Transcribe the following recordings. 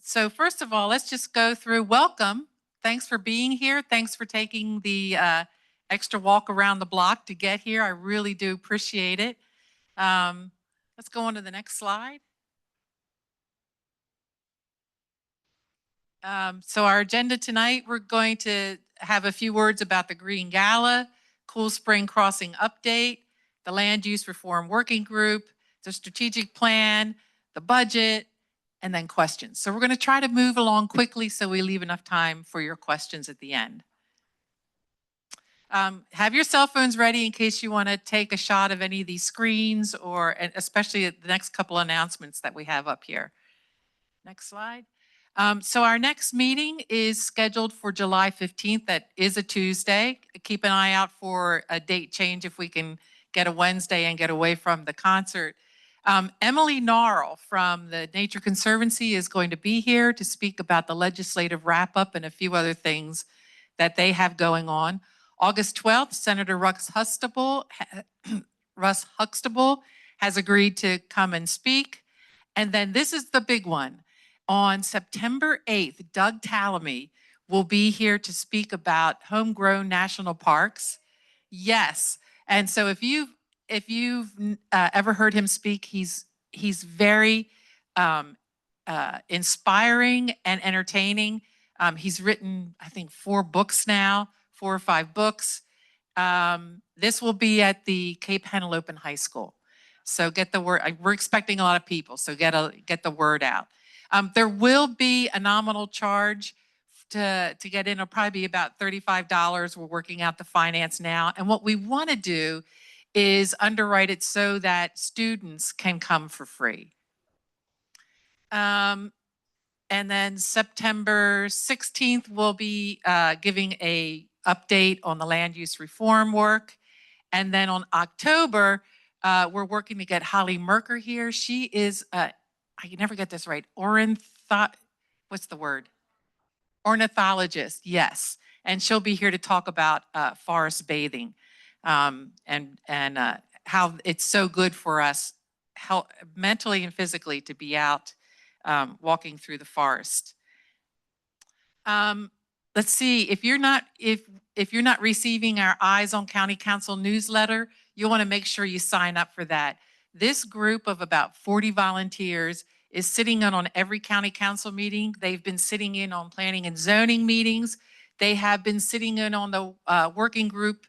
So first of all, let's just go through. Welcome. Thanks for being here. Thanks for taking the extra walk around the block to get here. I really do appreciate it. Let's go on to the next slide. So our agenda tonight, we're going to have a few words about the Green Gala, Cool Spring Crossing update, the Land Use Reform Working Group, the strategic plan, the budget, and then questions. So we're going to try to move along quickly so we leave enough time for your questions at the end. Have your cell phones ready in case you want to take a shot of any of these screens, or especially the next couple announcements that we have up here. Next slide. So our next meeting is scheduled for July 15th. That is a Tuesday. Keep an eye out for a date change if we can get a Wednesday and get away from the concert. Emily Gnarl from the Nature Conservancy is going to be here to speak about the legislative wrap-up and a few other things that they have going on. August 12th, Senator Russ Huxtable has agreed to come and speak. And then this is the big one. On September 8th, Doug Tallamy will be here to speak about homegrown national parks. Yes, and so if you've ever heard him speak, he's very inspiring and entertaining. He's written, I think, 4 books now, 4 or 5 books. This will be at the Cape Henlopen High School. So get the word. We're expecting a lot of people, so get the word out. There will be a nominal charge to get in. It'll probably be about $35. We're working out the finance now. And what we want to do is underwrite it so that students can come for free. And then September 16th, we'll be giving a update on the land use reform work. And then on October, we're working to get Holly Merker here. She is I can never get this right. What's the word? Ornithologist, yes. And she'll be here to talk about forest bathing and how it's so good for us mentally and physically to be out walking through the forest. Let's see, if you're not receiving our Eyes on County Council newsletter, you'll want to make sure you sign up for that. This group of about 40 volunteers is sitting in on every county council meeting. They've been sitting in on planning and zoning meetings. They have been sitting in on the working group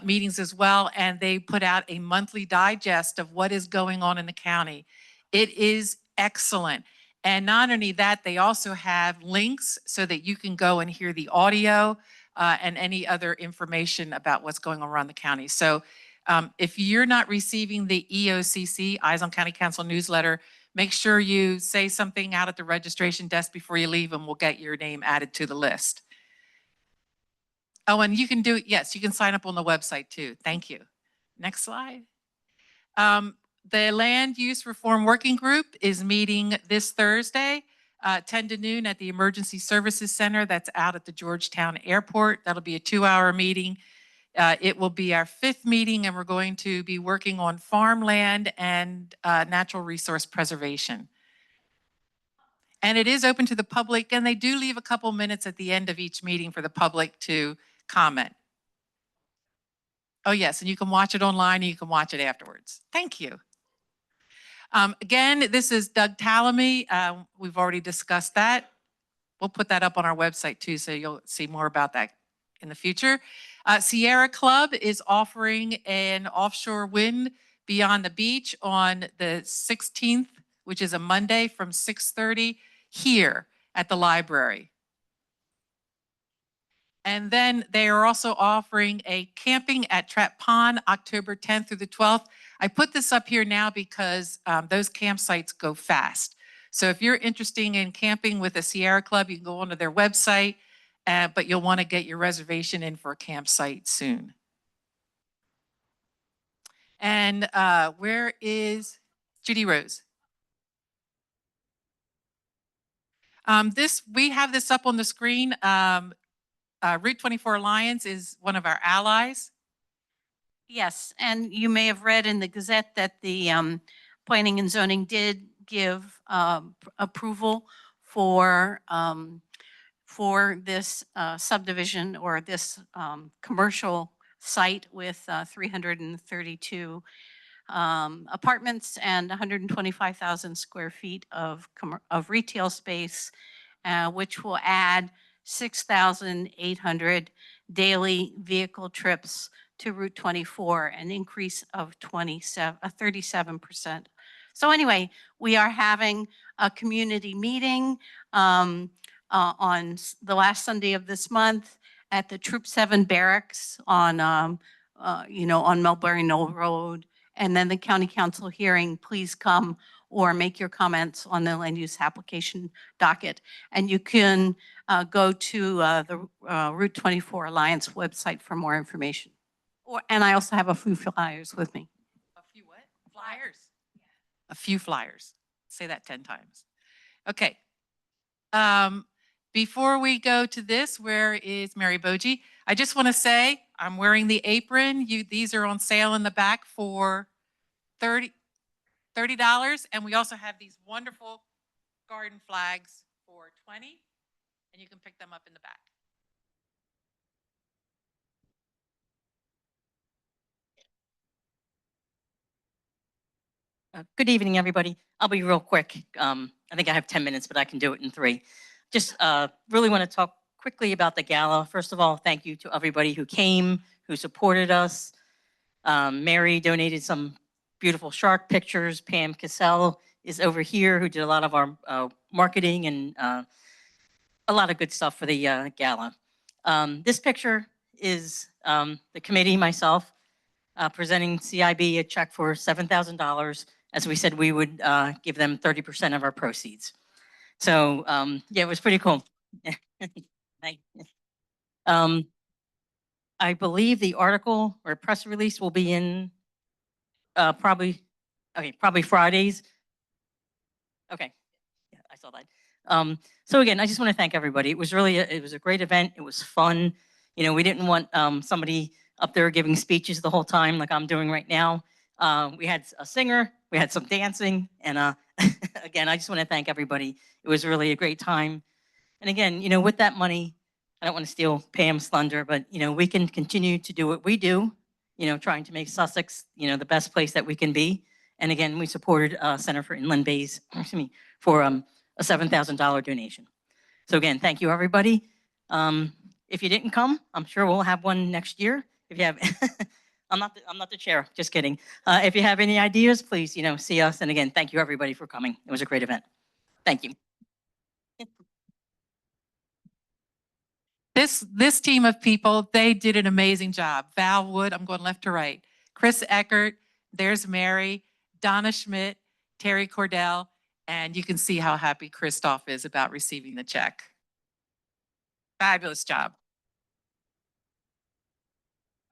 meetings as well, and they put out a monthly digest of what is going on in the county. It is excellent. And not only that, they also have links so that you can go and hear the audio and any other information about what's going on around the county. So if you're not receiving the EOCC, Eyes on County Council newsletter, make sure you say something out at the registration desk before you leave, and we'll get your name added to the list. Oh, and you can yes, you can sign up on the website too. Thank you. Next slide. The Land Use Reform Working Group is meeting this Thursday, 10 to noon at the Emergency Services Center that's out at the Georgetown Airport. That'll be a 2-hour meeting. It will be our 5th meeting, and we're going to be working on farmland and natural resource preservation. And it is open to the public, and they do leave a couple minutes at the end of each meeting for the public to comment. Oh yes, and you can watch it online, and you can watch it afterwards. Thank you. Again, this is Doug Tallamy. We've already discussed that. We'll put that up on our website too, so you'll see more about that in the future. Sierra Club is offering an offshore wind beyond the beach on the 16th, which is a Monday, from 6:30 here at the library. And then they are also offering a camping at Trap Pond, October 10th through the 12th. I put this up here now because those campsites go fast. So if you're interested in camping with the Sierra Club, you can go onto their website, but you'll want to get your reservation in for a campsite soon. And where is Judy Rose? We have this up on the screen. Route 24 Alliance is one of our allies. Yes, and you may have read in the Gazette that the Planning and Zoning did give approval for this subdivision or this commercial site with 332 apartments and 125,000 square feet of retail space, which will add 6,800 daily vehicle trips to Route 24, an increase of 37%. So anyway, we are having a community meeting on the last Sunday of this month at the Troop 7 Barracks on, on Mulberry Knoll Road. And then the county council hearing, please come or make your comments on the land use application docket. And you can go to the Route 24 Alliance website for more information. And I also have a few flyers with me. A few what? Flyers. A few flyers. Say that 10 times. Okay. Before we go to this, where is Mary Boji? I just want to say I'm wearing the apron. These are on sale in the back for $30. And we also have these wonderful garden flags for $20, and you can pick them up in the back. Good evening, everybody. I'll be real quick. I think I have 10 minutes, but I can do it in 3. Just really want to talk quickly about the gala. First of all, thank you to everybody who came, who supported us. Mary donated some beautiful shark pictures. Pam Cassell is over here, who did a lot of our marketing and a lot of good stuff for the gala. This picture is the committee, myself, presenting CIB a check for $7,000. As we said, we would give them 30% of our proceeds. So yeah, it was pretty cool. I believe the article or press release will be in probably Fridays. Okay, yeah, I saw that. So again, I just want to thank everybody. It was really it was a great event. It was fun. You know, we didn't want somebody up there giving speeches the whole time like I'm doing right now. We had a singer, we had some dancing, and again, I just want to thank everybody. It was really a great time. And again, you know, with that money, I don't want to steal Pam's thunder, but you know, we can continue to do what we do, you know, trying to make Sussex, you know, the best place that we can be. And again, we supported Center for Inland Bays, excuse me, for a $7,000 donation. So again, thank you, everybody. If you didn't come, I'm sure we'll have one next year. If you have, I'm not the chair, just kidding. If you have any ideas, please, you know, see us. And again, thank you, everybody, for coming. It was a great event. Thank you. This team of people, they did an amazing job. Val Wood, I'm going left to right. Chris Eckert, there's Mary, Donna Schmidt, Terry Cordell, and you can see how happy Christoph is about receiving the check. Fabulous job.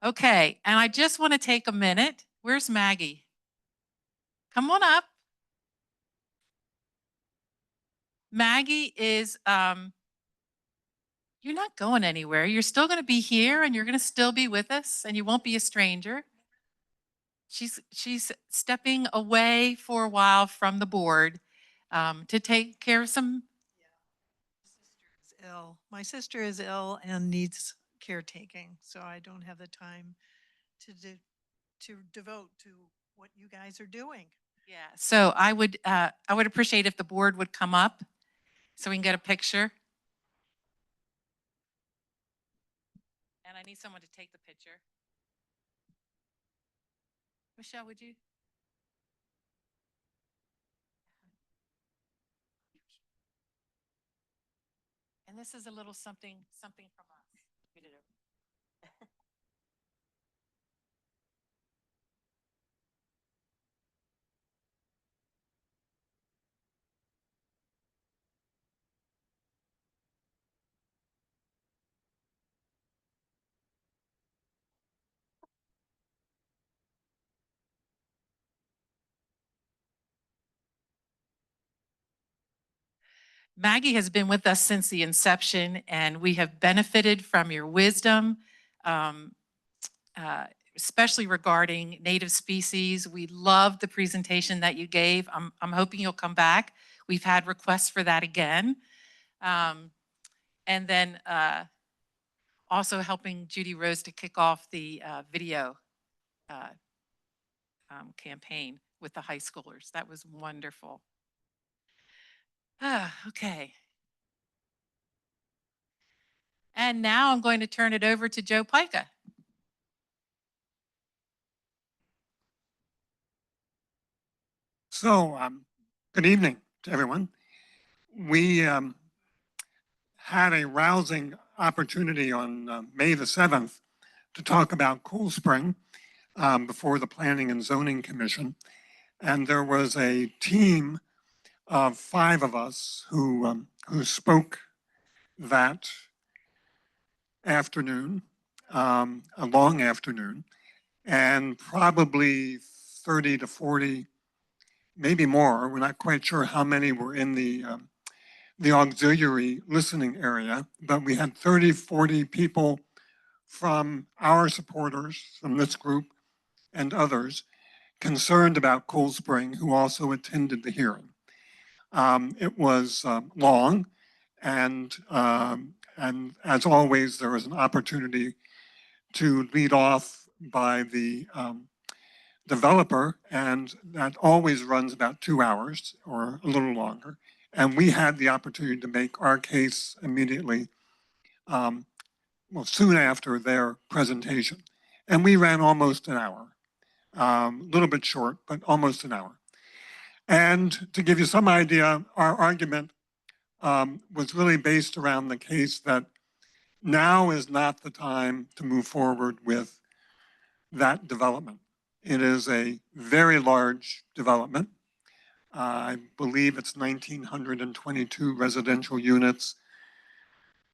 Okay, and I just want to take a minute. Where's Maggie? Come on up. Maggie is, you're not going anywhere. You're still going to be here and you're going to still be with us and you won't be a stranger. She's stepping away for a while from the board to take care of some. My sister is ill and needs caretaking, so I don't have the time to devote to what you guys are doing. Yeah, so I would appreciate if the board would come up so we can get a picture. And I need someone to take the picture. Michelle, would you? And this is a little something from us. Get it over. Maggie has been with us since the inception, and we have benefited from your wisdom. especially regarding native species. We loved the presentation that you gave. I'm hoping you'll come back. We've had requests for that again. And then also helping Judy Rose to kick off the video campaign with the high schoolers. That was wonderful. Okay. And now I'm going to turn it over to Joe Pica. So, good evening to everyone. We had a rousing opportunity on May the 7th to talk about Cool Spring before the Planning and Zoning Commission. And there was a team of 5 of us who spoke that afternoon, a long afternoon, and probably 30 to 40, maybe more. We're not quite sure how many were in the auxiliary listening area, but we had 30, 40 people from our supporters, from this group and others, concerned about Cool Spring who also attended the hearing. It was long, and as always, there was an opportunity to lead off by the developer, and that always runs about 2 hours or a little longer. And we had the opportunity to make our case immediately, well, soon after their presentation. And we ran almost an hour, a little bit short, but almost an hour. And to give you some idea, our argument was really based around the case that now is not the time to move forward with that development. It is a very large development. I believe it's 1,922 residential units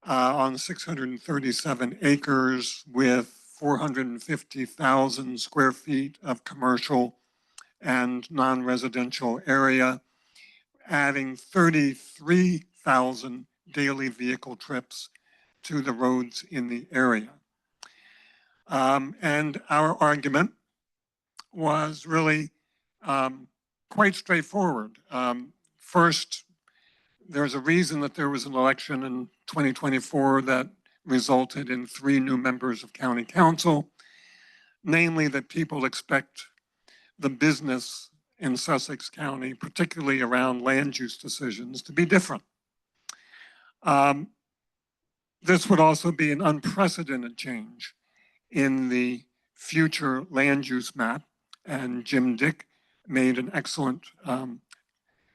on 637 acres with 450,000 square feet of commercial and non-residential area, adding 33,000 daily vehicle trips to the roads in the area. And our argument was really quite straightforward. First, there's a reason that there was an election in 2024 that resulted in 3 new members of county council, namely that people expect the business in Sussex County, particularly around land use decisions, to be different. This would also be an unprecedented change in the future land use map, and Jim Dick made an excellent,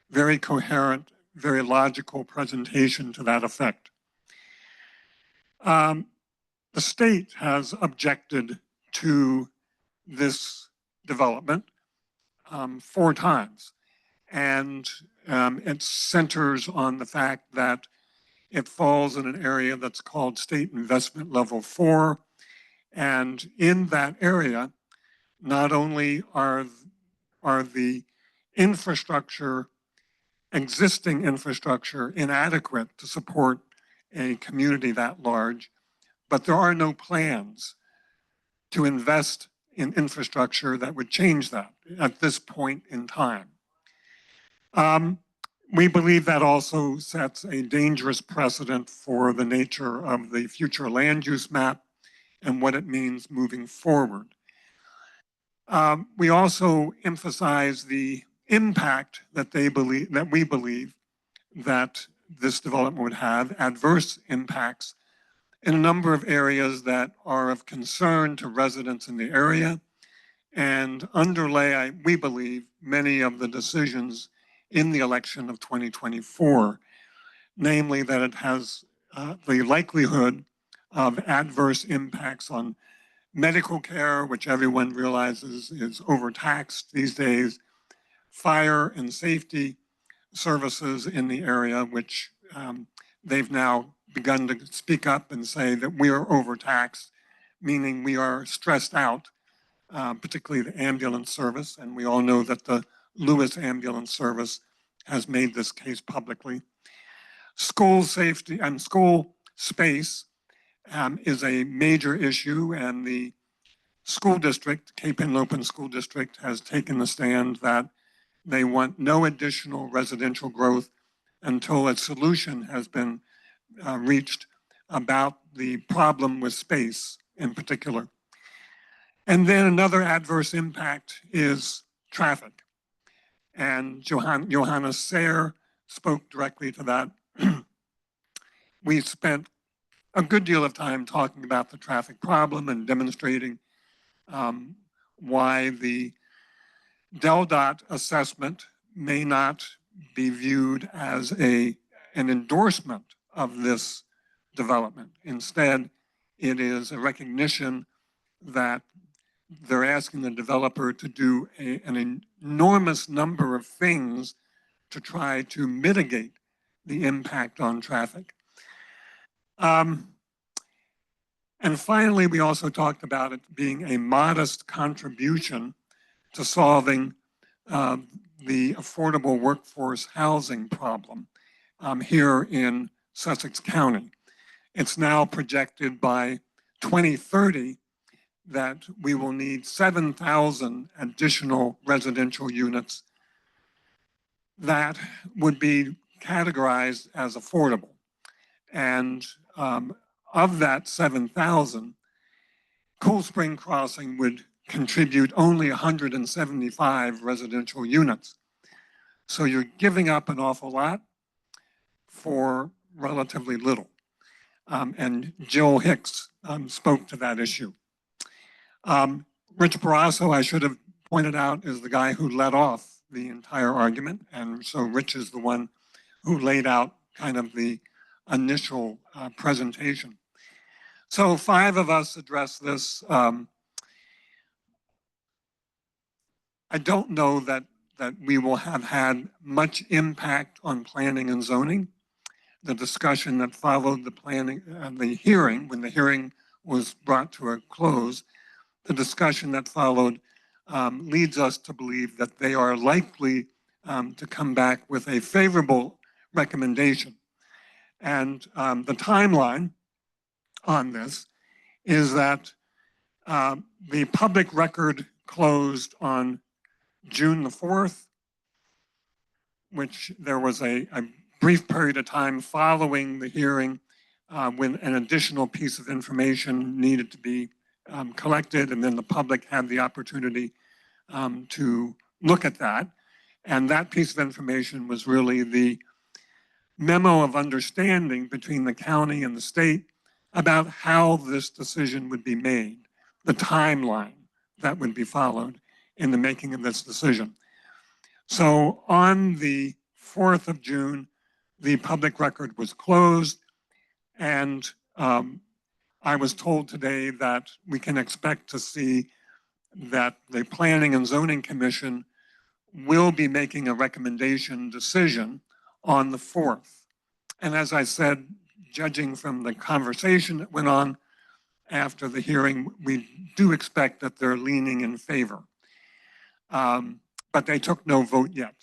very coherent, very logical presentation to that effect. The state has objected to this development 4 times, and it centers on the fact that it falls in an area that's called State Investment Level 4, and in that area, not only are the infrastructure, existing infrastructure, inadequate to support a community that large, but there are no plans to invest in infrastructure that would change that at this point in time. We believe that also sets a dangerous precedent for the nature of the future land use map and what it means moving forward. We also emphasize the impact that we believe that this development would have, adverse impacts in a number of areas that are of concern to residents in the area and underlay, we believe, many of the decisions in the election of 2024, namely that it has the likelihood of adverse impacts on medical care, which everyone realizes is overtaxed these days, fire and safety services in the area, which they've now begun to speak up and say that we are overtaxed, meaning we are stressed out, particularly the ambulance service. And we all know that the Lewis Ambulance Service has made this case publicly. School safety and school space is a major issue, and the school district, Cape Henlopen School District, has taken the stand that they want no additional residential growth until a solution has been reached about the problem with space in particular. And then another adverse impact is traffic. And Johannes Sayre spoke directly to that. We spent a good deal of time talking about the traffic problem and demonstrating why the DelDOT assessment may not be viewed as an endorsement of this development. Instead, it is a recognition that they're asking the developer to do an enormous number of things to try to mitigate the impact on traffic. And finally, we also talked about it being a modest contribution to solving the affordable workforce housing problem here in Sussex County. It's now projected by 2030 that we will need 7,000 additional residential units that would be categorized as affordable. And of that 7,000, Cool Spring Crossing would contribute only 175 residential units. So you're giving up an awful lot for relatively little. And Jill Hicks spoke to that issue. Rich Barrasso, I should have pointed out, is the guy who led off the entire argument. And so Rich is the one who laid out kind of the initial presentation. So 5 of us addressed this. I don't know that we will have had much impact on planning and zoning. The discussion that followed the planning, the hearing, when the hearing was brought to a close, the discussion that followed leads us to believe that they are likely to come back with a favorable recommendation. And the timeline on this is that the public record closed on June the 4th, which there was a brief period of time following the hearing when an additional piece of information needed to be collected, and then the public had the opportunity to look at that. And that piece of information was really the memo of understanding between the county and the state about how this decision would be made, the timeline that would be followed in the making of this decision. So on the 4th of June, the public record was closed, and I was told today that we can expect to see that the Planning and Zoning Commission will be making a recommendation decision on the 4th. And as I said, judging from the conversation that went on after the hearing, we do expect that they're leaning in favor. But they took no vote yet.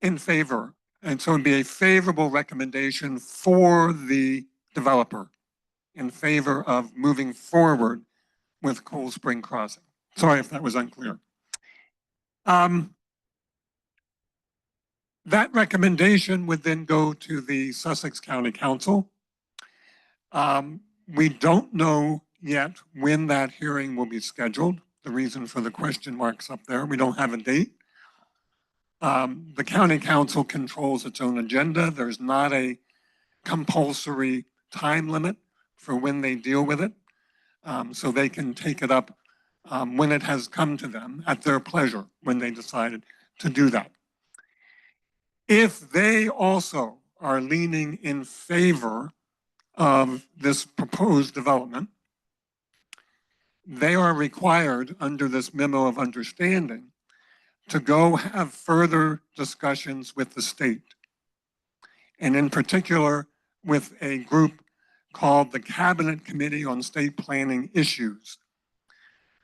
In favor. And so it'd be a favorable recommendation for the developer in favor of moving forward with Cool Spring Crossing. Sorry if that was unclear. That recommendation would then go to the Sussex County Council. We don't know yet when that hearing will be scheduled. The reason for the question marks up there, we don't have a date. The county council controls its own agenda. There's not a compulsory time limit for when they deal with it. So they can take it up when it has come to them at their pleasure when they decided to do that. If they also are leaning in favor of this proposed development, they are required under this memo of understanding to go have further discussions with the state, and in particular with a group called the Cabinet Committee on State Planning Issues,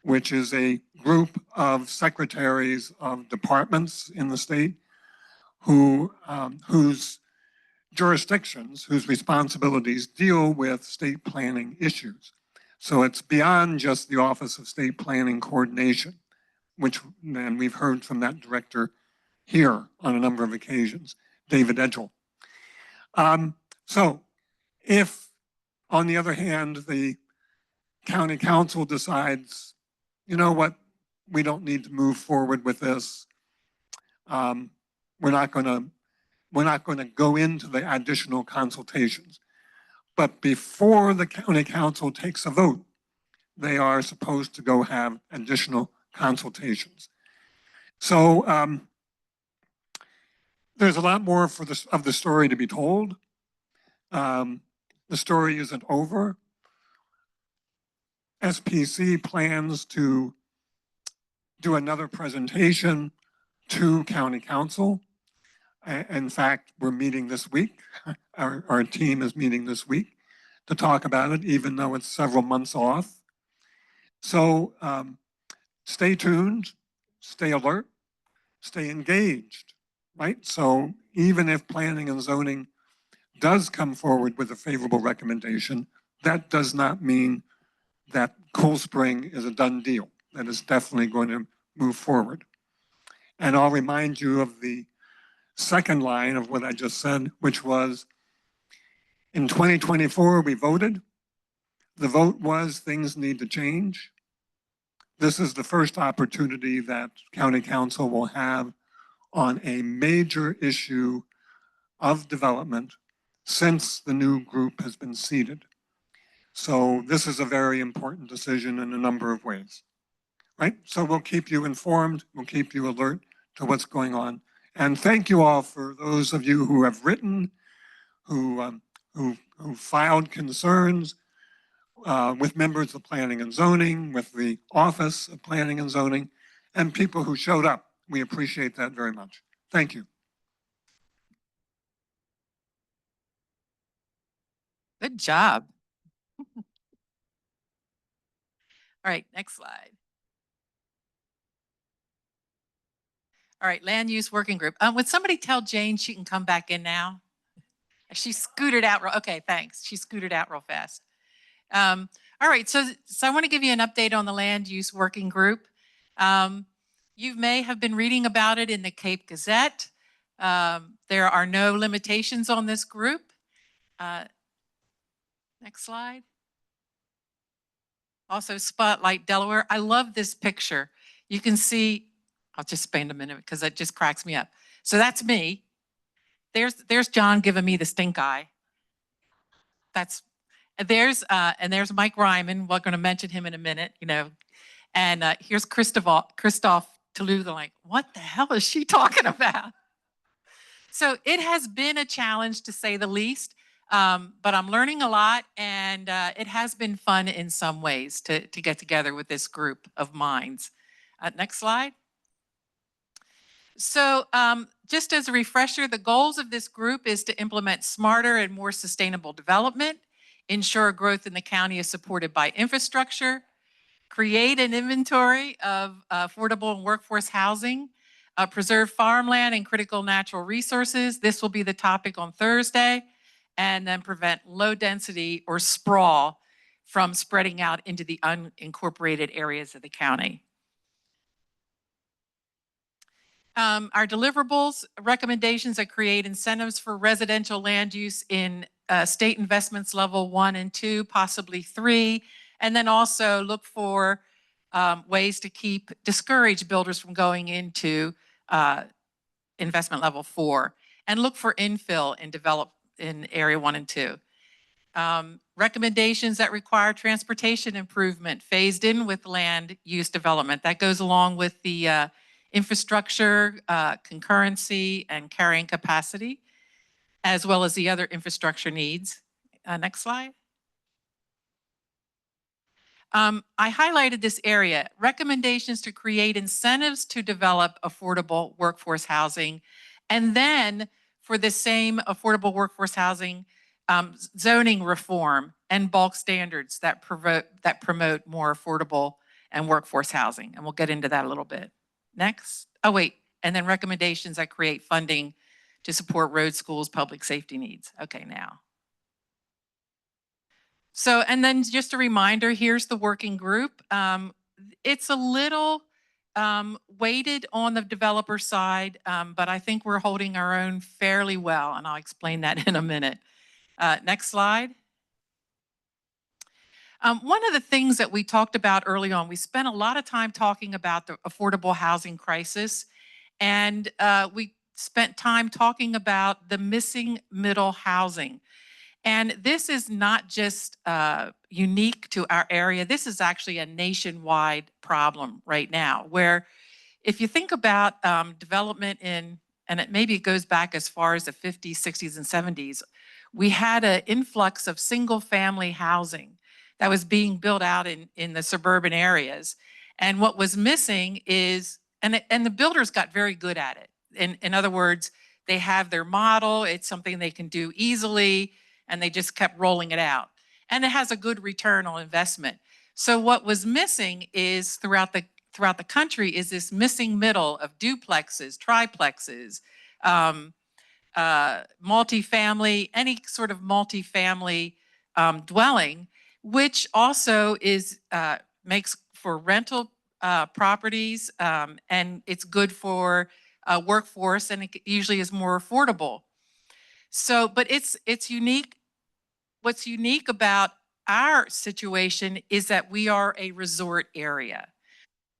which is a group of secretaries of departments in the state whose jurisdictions, whose responsibilities deal with state planning issues. So it's beyond just the Office of State Planning Coordination, which, and we've heard from that director here on a number of occasions, David Edgell. So if, on the other hand, the county council decides, you know what, we don't need to move forward with this, we're not going to go into the additional consultations. But before the county council takes a vote, they are supposed to go have additional consultations. So there's a lot more for this, of the story to be told. The story isn't over. SPC plans to do another presentation to county council. In fact, we're meeting this week. Our team is meeting this week to talk about it, even though it's several months off. So stay tuned, stay alert, stay engaged, right? So even if planning and zoning does come forward with a favorable recommendation, that does not mean that Cool Spring is a done deal. That is definitely going to move forward. And I'll remind you of the second line of what I just said, which was in 2024, we voted. The vote was things need to change. This is the first opportunity that county council will have on a major issue of development since the new group has been seated. So this is a very important decision in a number of ways, right? So we'll keep you informed, we'll keep you alert to what's going on. And thank you all for those of you who have written, who filed concerns with members of Planning and Zoning, with the Office of Planning and Zoning, and people who showed up. We appreciate that very much. Thank you. Good job. All right, next slide. All right, land use working group. Would somebody tell Jane she can come back in now? She scooted out. Okay, thanks. She scooted out real fast. All right, so I want to give you an update on the land use working group. You may have been reading about it in the Cape Gazette. There are no limitations on this group. Next slide. Also, Spotlight Delaware. I love this picture. You can see, I'll just spend a minute because it just cracks me up. So that's me. There's John giving me the stink eye. And there's Mike Ryman. We're going to mention him in a minute, you know. And here's Christoph Toulouse. Like, what the hell is she talking about? So it has been a challenge to say the least, but I'm learning a lot, and it has been fun in some ways to get together with this group of minds. Next slide. So just as a refresher, the goals of this group is to implement smarter and more sustainable development, ensure growth in the county is supported by infrastructure, create an inventory of affordable and workforce housing, preserve farmland and critical natural resources. This will be the topic on Thursday, and then prevent low density or sprawl from spreading out into the unincorporated areas of the county. Our deliverables, recommendations that create incentives for residential land use in state investments level 1 and 2, possibly 3, and then also look for ways to discourage builders from going into investment level 4, and look for infill and develop in area 1 and 2. Recommendations that require transportation improvement phased in with land use development. That goes along with the infrastructure, concurrency, and carrying capacity, as well as the other infrastructure needs. Next slide. I highlighted this area, recommendations to create incentives to develop affordable workforce housing, and then for the same affordable workforce housing, zoning reform and bulk standards that promote more affordable and workforce housing. And we'll get into that a little bit. Next. Oh, wait. And then recommendations that create funding to support road, schools, public safety needs. Okay, now. So, and then just a reminder, here's the working group. It's a little weighted on the developer side, but I think we're holding our own fairly well, and I'll explain that in a minute. Next slide. One of the things that we talked about early on, we spent a lot of time talking about the affordable housing crisis, and we spent time talking about the missing middle housing. And this is not just unique to our area. This is actually a nationwide problem right now, where if you think about development in, and maybe it goes back as far as the 50s, 60s, and 70s, we had an influx of single family housing that was being built out in the suburban areas. And what was missing is, and the builders got very good at it. In other words, they have their model, it's something they can do easily, and they just kept rolling it out. And it has a good return on investment. So what was missing is throughout the country is this missing middle of duplexes, triplexes, multifamily, any sort of multifamily dwelling, which also is makes for rental properties, and it's good for workforce, and it usually is more affordable. So, but it's unique. What's unique about our situation is that we are a resort area.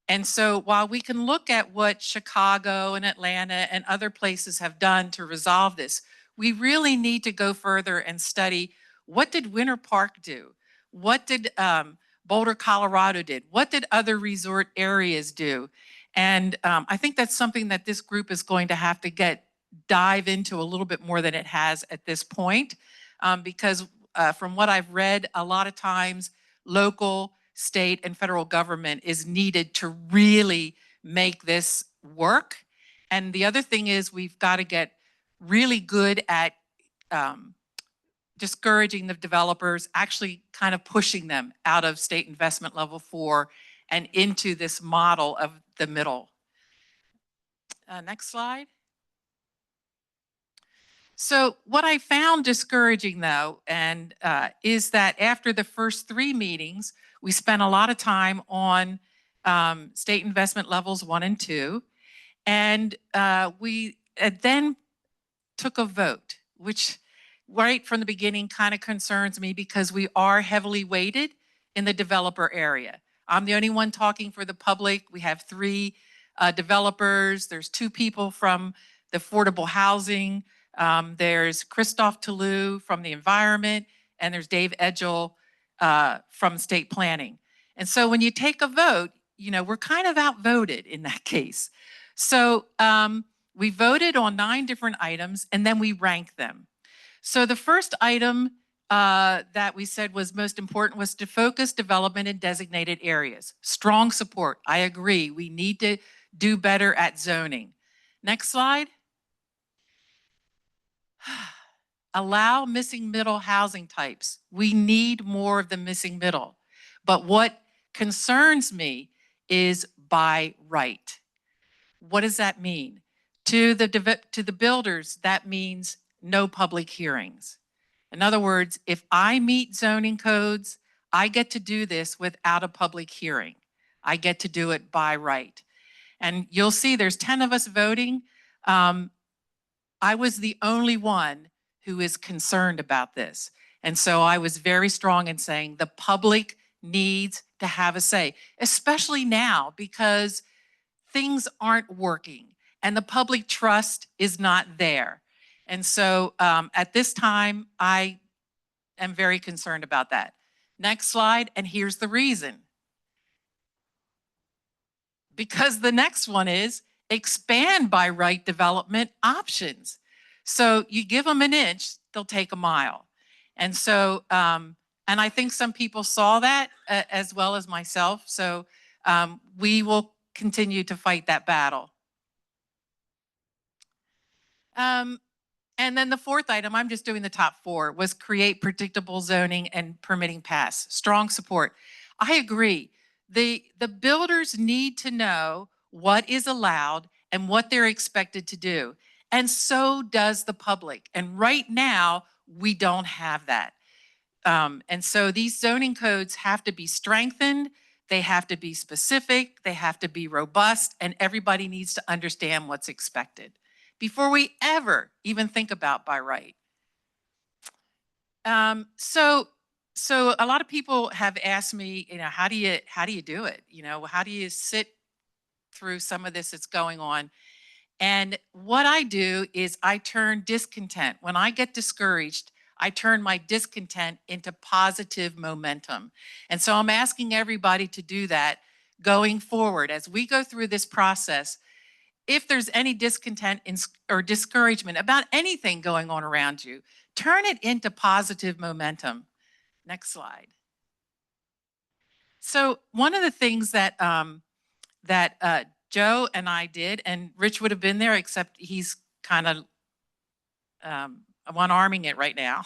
And so while we can look at what Chicago and Atlanta and other places have done to resolve this, we really need to go further and study, what did Winter Park do? What did Boulder, Colorado did? What did other resort areas do? And I think that's something that this group is going to have to dive into a little bit more than it has at this point, because from what I've read, a lot of times local, state, and federal government is needed to really make this work. And the other thing is we've got to get really good at discouraging the developers, actually kind of pushing them out of state investment level 4 and into this model of the middle. Next slide. So what I found discouraging, though, and is that after the first 3 meetings, we spent a lot of time on state investment levels 1 and 2, and we then took a vote, which right from the beginning kind of concerns me because we are heavily weighted in the developer area. I'm the only one talking for the public. We have 3 developers. There's 2 people from the affordable housing. There's Christophe Toulouse from the environment, and there's Dave Edgell from state planning. And so when you take a vote, you know, we're kind of outvoted in that case. So we voted on 9 different items, and then we ranked them. So the first item that we said was most important was to focus development in designated areas. Strong support. I agree. We need to do better at zoning. Next slide. Allow missing middle housing types. We need more of the missing middle. But what concerns me is by right. What does that mean? To the builders, that means no public hearings. In other words, if I meet zoning codes, I get to do this without a public hearing. I get to do it by right. And you'll see there's 10 of us voting. I was the only one who is concerned about this. And so I was very strong in saying the public needs to have a say, especially now because things aren't working and the public trust is not there. And so at this time, I am very concerned about that. Next slide, and here's the reason. Because the next one is expand by right development options. So you give them an inch, they'll take a mile. And so, and I think some people saw that as well as myself. So we will continue to fight that battle. And then the fourth item, I'm just doing the top 4, was create predictable zoning and permitting paths. Strong support. I agree. The builders need to know what is allowed and what they're expected to do. And so does the public. And right now, we don't have that. And so these zoning codes have to be strengthened. They have to be specific. They have to be robust. And everybody needs to understand what's expected before we ever even think about by right. So a lot of people have asked me, how do you do it? How do you sit through some of this that's going on? And what I do is I turn discontent. When I get discouraged, I turn my discontent into positive momentum. And so I'm asking everybody to do that going forward as we go through this process. If there's any discontent or discouragement about anything going on around you, turn it into positive momentum. Next slide. So one of the things that Joe and I did, and Rich would have been there, except he's kind of one-arming it right now,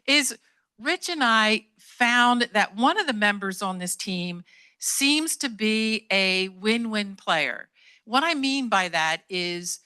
is Rich and I found that one of the members on this team seems to be a win-win player. What I mean by that is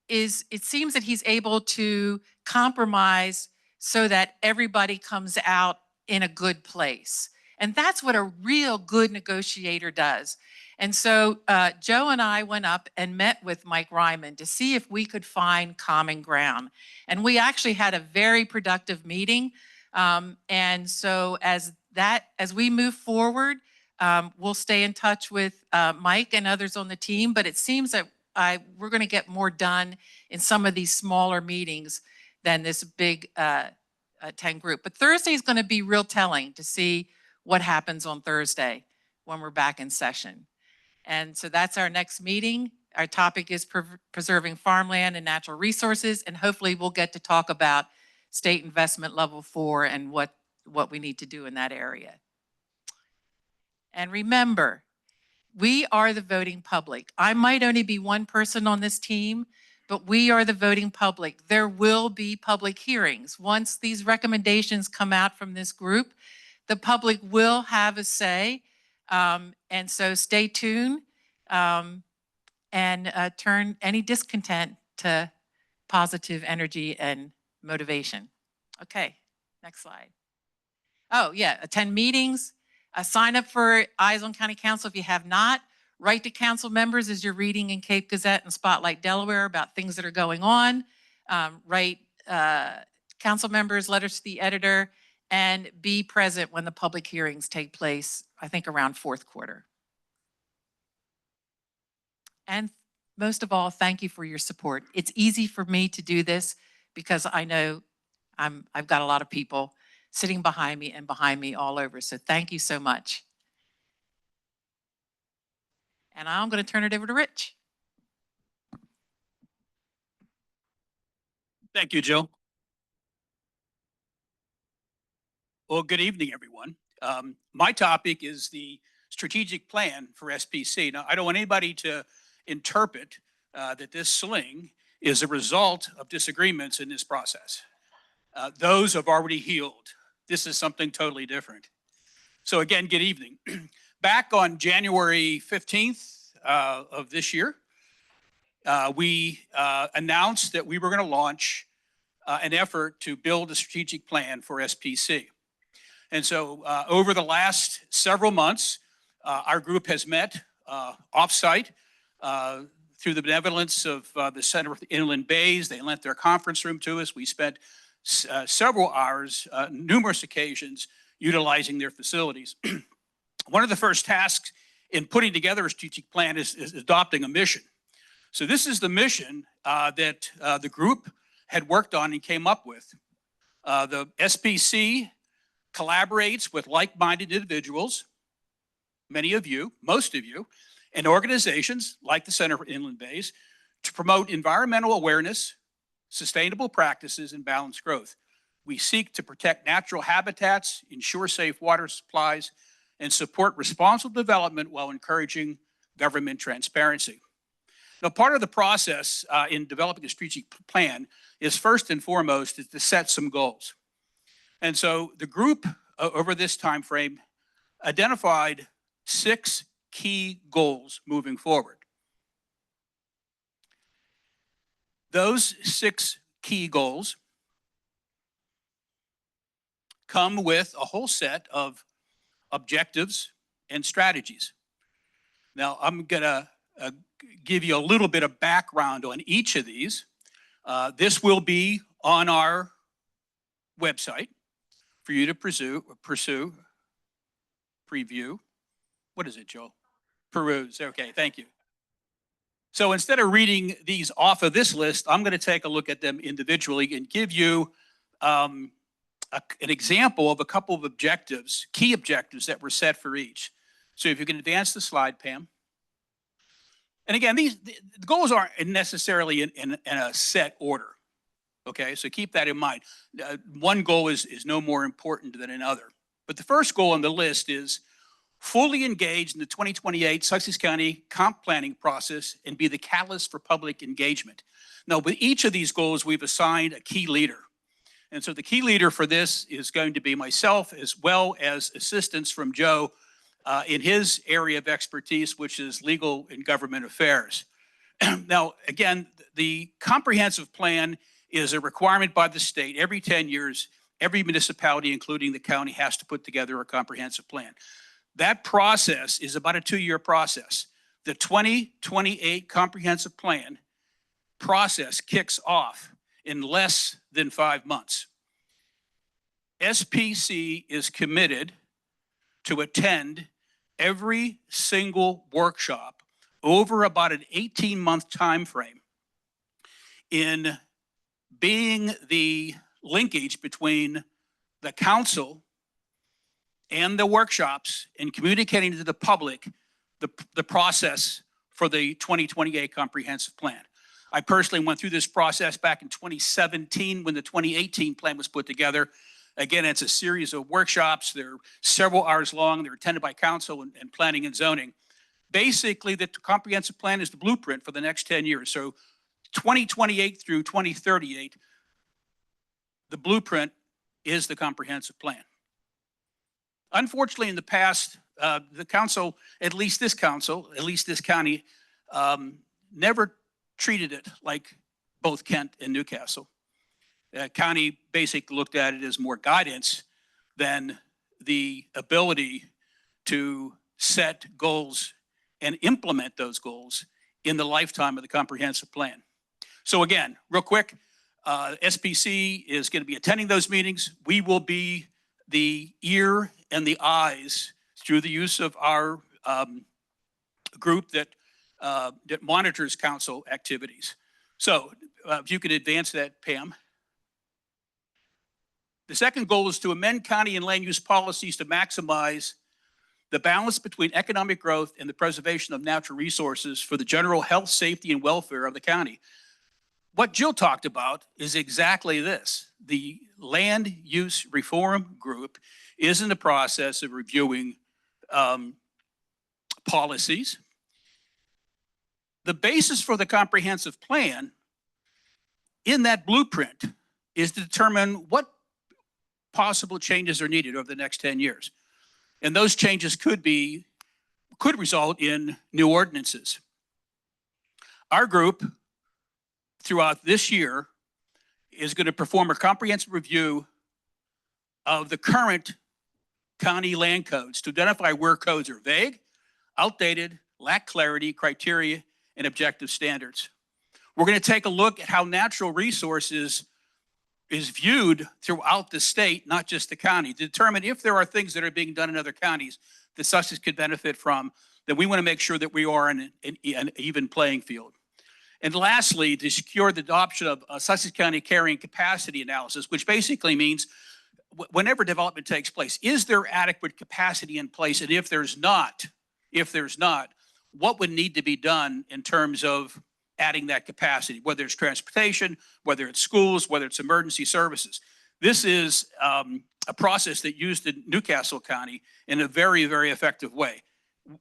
it seems that he's able to compromise so that everybody comes out in a good place. And that's what a real good negotiator does. And so Joe and I went up and met with Mike Ryman to see if we could find common ground. And we actually had a very productive meeting. And so as we move forward, we'll stay in touch with Mike and others on the team, but it seems that we're going to get more done in some of these smaller meetings than this big 10 group. But Thursday is going to be real telling to see what happens on Thursday when we're back in session. And so that's our next meeting. Our topic is preserving farmland and natural resources, and hopefully we'll get to talk about state investment level 4 and what we need to do in that area. And remember, we are the voting public. I might only be one person on this team, but we are the voting public. There will be public hearings. Once these recommendations come out from this group, the public will have a say. And so stay tuned and turn any discontent to positive energy and motivation. Okay, next slide. Oh yeah, attend meetings. Sign up for Eyes on County Council if you have not. Write to council members as you're reading in Cape Gazette and Spotlight Delaware about things that are going on. Write council members letters to the editor, and be present when the public hearings take place, I think around fourth quarter. And most of all, thank you for your support. It's easy for me to do this because I know I've got a lot of people sitting behind me and behind me all over. So thank you so much. And I'm going to turn it over to Rich. Thank you, Jill. Well, good evening, everyone. My topic is the strategic plan for SPC. Now, I don't want anybody to interpret that this sling is a result of disagreements in this process. Those have already healed. This is something totally different. So again, good evening. Back on January 15th of this year, we announced that we were going to launch an effort to build a strategic plan for SPC. And so over the last several months, our group has met offsite through the benevolence of the Center for the Inland Bays. They lent their conference room to us. We spent several hours, numerous occasions, utilizing their facilities. One of the first tasks in putting together a strategic plan is adopting a mission. So this is the mission that the group had worked on and came up with. The SPC collaborates with like-minded individuals, many of you, most of you, and organizations like the Center for Inland Bays to promote environmental awareness, sustainable practices, and balanced growth. We seek to protect natural habitats, ensure safe water supplies, and support responsible development while encouraging government transparency. Now, part of the process in developing a strategic plan is first and foremost is to set some goals. And so the group over this time frame identified 6 key goals moving forward. Those 6 key goals come with a whole set of objectives and strategies. Now, I'm going to give you a little bit of background on each of these. This will be on our website for you to preview. What is it, Joel? Peruse. Okay, thank you. So instead of reading these off of this list, I'm going to take a look at them individually and give you an example of a couple of objectives, key objectives that were set for each. So if you can advance the slide, Pam. And again, the goals aren't necessarily in a set order. Okay, so keep that in mind. One goal is no more important than another. But the first goal on the list is fully engage in the 2028 Sussex County comp planning process and be the catalyst for public engagement. Now, with each of these goals, we've assigned a key leader. And so the key leader for this is going to be myself, as well as assistance from Joe in his area of expertise, which is legal and government affairs. Now, again, the comprehensive plan is a requirement by the state. Every 10 years, every municipality, including the county, has to put together a comprehensive plan. That process is about a 2-year process. The 2028 comprehensive plan process kicks off in less than 5 months. SPC is committed to attend every single workshop over about an 18-month time frame in being the linkage between the council and the workshops and communicating to the public the process for the 2028 comprehensive plan. I personally went through this process back in 2017 when the 2018 plan was put together. Again, it's a series of workshops. They're several hours long. They're attended by council and planning and zoning. Basically, the comprehensive plan is the blueprint for the next 10 years. So 2028 through 2038, the blueprint is the comprehensive plan. Unfortunately, in the past, the council, at least this county, never treated it like both Kent and Newcastle. County basically looked at it as more guidance than the ability to set goals and implement those goals in the lifetime of the comprehensive plan. So again, real quick, SPC is going to be attending those meetings. We will be the ear and the eyes through the use of our group that monitors council activities. So if you could advance that, Pam. The second goal is to amend county and land use policies to maximize the balance between economic growth and the preservation of natural resources for the general health, safety, and welfare of the county. What Jill talked about is exactly this. The land use reform group is in the process of reviewing policies. The basis for the comprehensive plan in that blueprint is to determine what possible changes are needed over the next 10 years. And those changes could result in new ordinances. Our group, throughout this year, is going to perform a comprehensive review of the current county land codes to identify where codes are vague, outdated, lack clarity, criteria, and objective standards. We're going to take a look at how natural resources is viewed throughout the state, not just the county, to determine if there are things that are being done in other counties that Sussex could benefit from, then we want to make sure that we are in an even playing field. And lastly, to secure the adoption of a Sussex County carrying capacity analysis, which basically means whenever development takes place, is there adequate capacity in place? And if there's not, what would need to be done in terms of adding that capacity, whether it's transportation, whether it's schools, whether it's emergency services. This is a process that used in Newcastle County in a very, very effective way.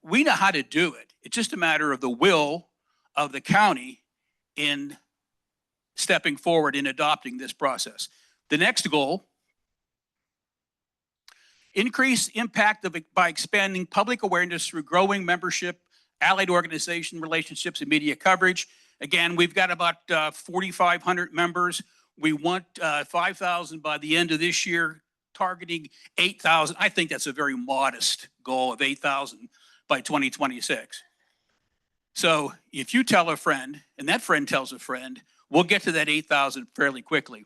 We know how to do it. It's just a matter of the will of the county in stepping forward in adopting this process. The next goal, increase impact by expanding public awareness through growing membership, allied organization relationships, and media coverage. Again, we've got about 4,500 members. We want 5,000 by the end of this year, targeting 8,000. I think that's a very modest goal of 8,000 by 2026. So if you tell a friend and that friend tells a friend, we'll get to that 8,000 fairly quickly.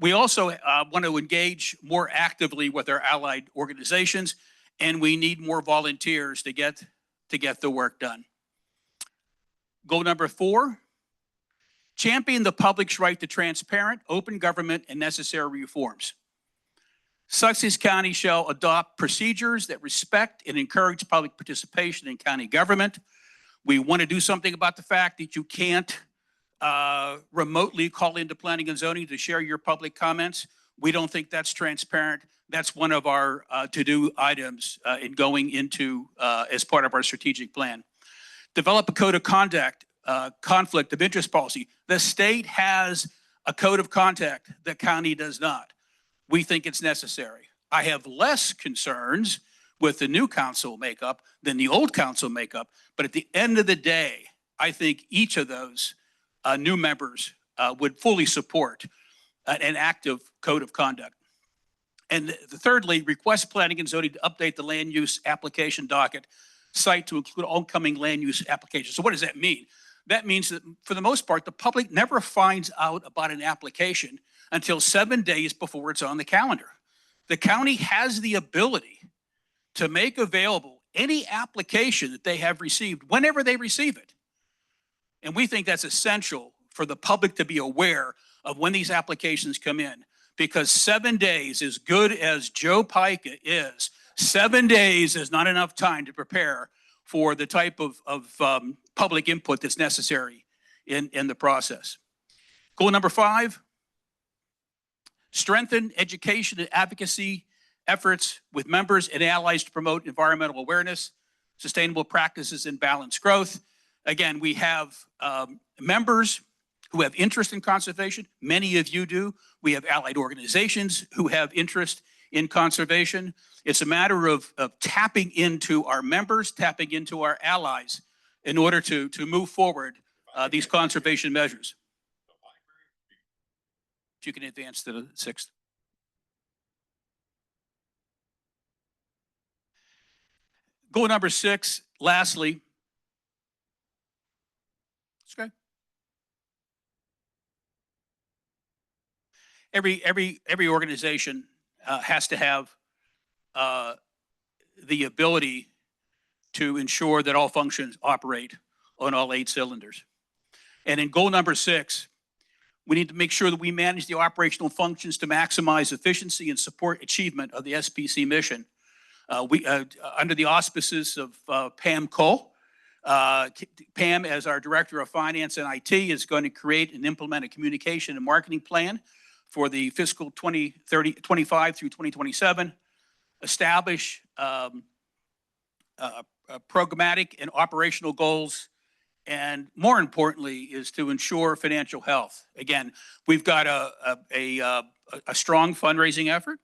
We also want to engage more actively with our allied organizations, and we need more volunteers to get the work done. Goal number 4, champion the public's right to transparent, open government and necessary reforms. Sussex County shall adopt procedures that respect and encourage public participation in county government. We want to do something about the fact that you can't remotely call into planning and zoning to share your public comments. We don't think that's transparent. That's one of our to-do items in going into as part of our strategic plan. Develop a code of conduct, conflict of interest policy. The state has a code of conduct, the county does not. We think it's necessary. I have less concerns with the new council makeup than the old council makeup, but at the end of the day, I think each of those new members would fully support an active code of conduct. And thirdly, request planning and zoning to update the land use application docket site to include oncoming land use applications. So what does that mean? That means that for the most part, the public never finds out about an application until 7 days before it's on the calendar. The county has the ability to make available any application that they have received whenever they receive it. And we think that's essential for the public to be aware of when these applications come in, because 7 days, as good as Joe Pica is, 7 days is not enough time to prepare for the type of public input that's necessary in the process. Goal number 5, strengthen education and advocacy efforts with members and allies to promote environmental awareness, sustainable practices, and balanced growth. Again, we have members who have interest in conservation. Many of you do. We have allied organizations who have interest in conservation. It's a matter of tapping into our members, tapping into our allies in order to move forward these conservation measures. If you can advance to the 6th. Goal number 6, lastly. Okay. Every organization has to have the ability to ensure that all functions operate on all 8 cylinders. And in goal number 6, we need to make sure that we manage the operational functions to maximize efficiency and support achievement of the SPC mission. Under the auspices of Pam Cole, Pam, as our Director of Finance and IT, is going to create and implement a communication and marketing plan for the fiscal 2025 through 2027, establish programmatic and operational goals, and more importantly is to ensure financial health. Again, we've got a strong fundraising effort.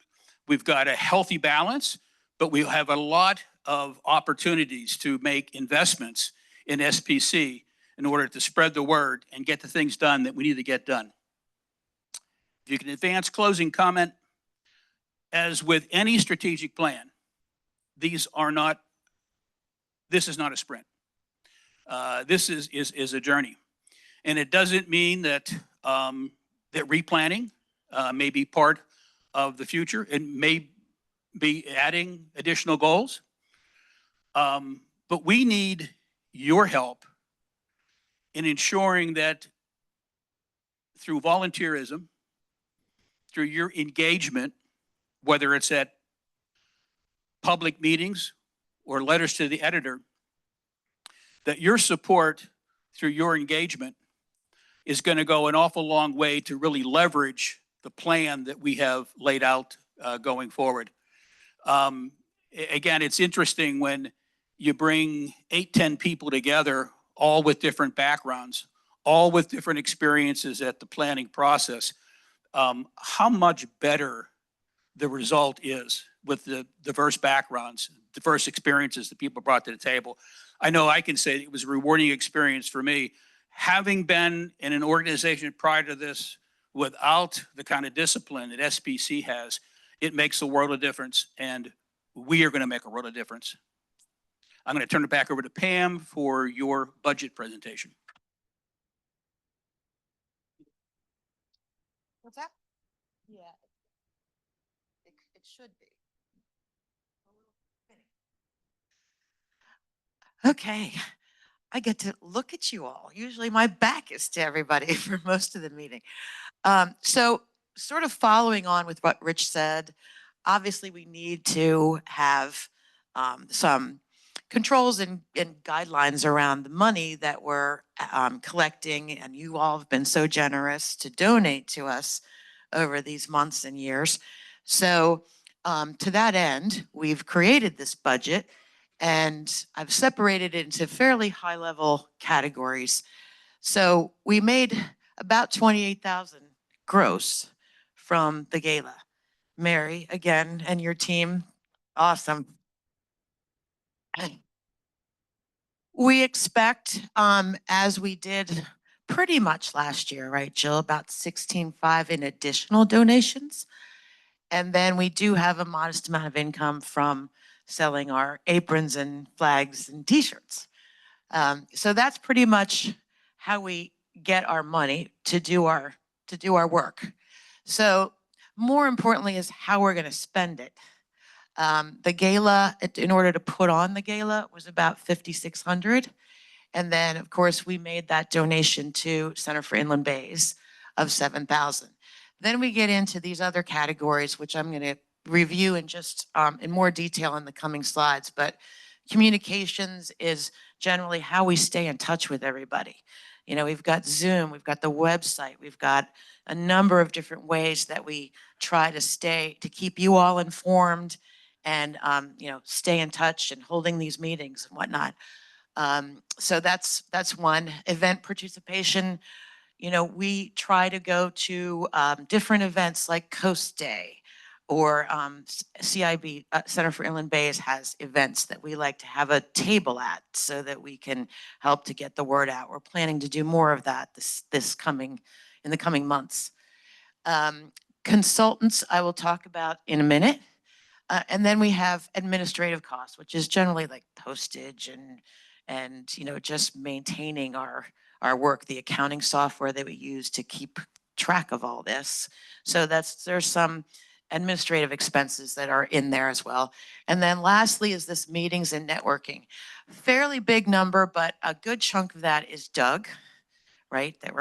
We've got a healthy balance, but we have a lot of opportunities to make investments in SPC in order to spread the word and get the things done that we need to get done. If you can advance closing comment, as with any strategic plan, this is not a sprint. This is a journey. And it doesn't mean that, that replanning may be part of the future. It may be adding additional goals. But we need your help in ensuring that through volunteerism, through your engagement, whether it's at public meetings or letters to the editor, that your support through your engagement is going to go an awful long way to really leverage the plan that we have laid out going forward. Again, it's interesting when you bring 8, 10 people together, all with different backgrounds, all with different experiences at the planning process, how much better the result is with the diverse backgrounds, diverse experiences that people brought to the table. I know I can say it was a rewarding experience for me having been in an organization prior to this without the kind of discipline that SPC has, it makes a world of difference, and we are going to make a world of difference. I'm going to turn it back over to Pam for your budget presentation. What's that? Yeah. It should be. Okay, I get to look at you all. Usually my back is to everybody for most of the meeting. So sort of following on with what Rich said, obviously we need to have some controls and guidelines around the money that we're collecting, and you all have been so generous to donate to us over these months and years. So to that end, we've created this budget, and I've separated it into fairly high level categories. So we made about 28,000 gross from the gala. Mary, again, and your team, awesome. We expect, as we did pretty much last year, right, Jill, about 16.5 in additional donations. And then we do have a modest amount of income from selling our aprons and flags and t-shirts. So that's pretty much how we get our money to do our work. So more importantly is how we're going to spend it. The gala, in order to put on the gala, was about $5,600. And then, of course, we made that donation to Center for Inland Bays of $7,000. Then we get into these other categories, which I'm going to review in just in more detail in the coming slides. But communications is generally how we stay in touch with everybody. You know, we've got Zoom, we've got the website, we've got a number of different ways that we try to keep you all informed and, you know, stay in touch and holding these meetings and whatnot. So that's one. Event participation, you know, we try to go to different events like Coast Day, or CIB, Center for Inland Bays, has events that we like to have a table at so that we can help to get the word out. We're planning to do more of that in the coming months. Consultants, I will talk about in a minute. And then we have administrative costs, which is generally like postage and you know, just maintaining our work, the accounting software that we use to keep track of all this. So there's some administrative expenses that are in there as well. And then lastly is this meetings and networking. Fairly big number, but a good chunk of that is Doug, right? A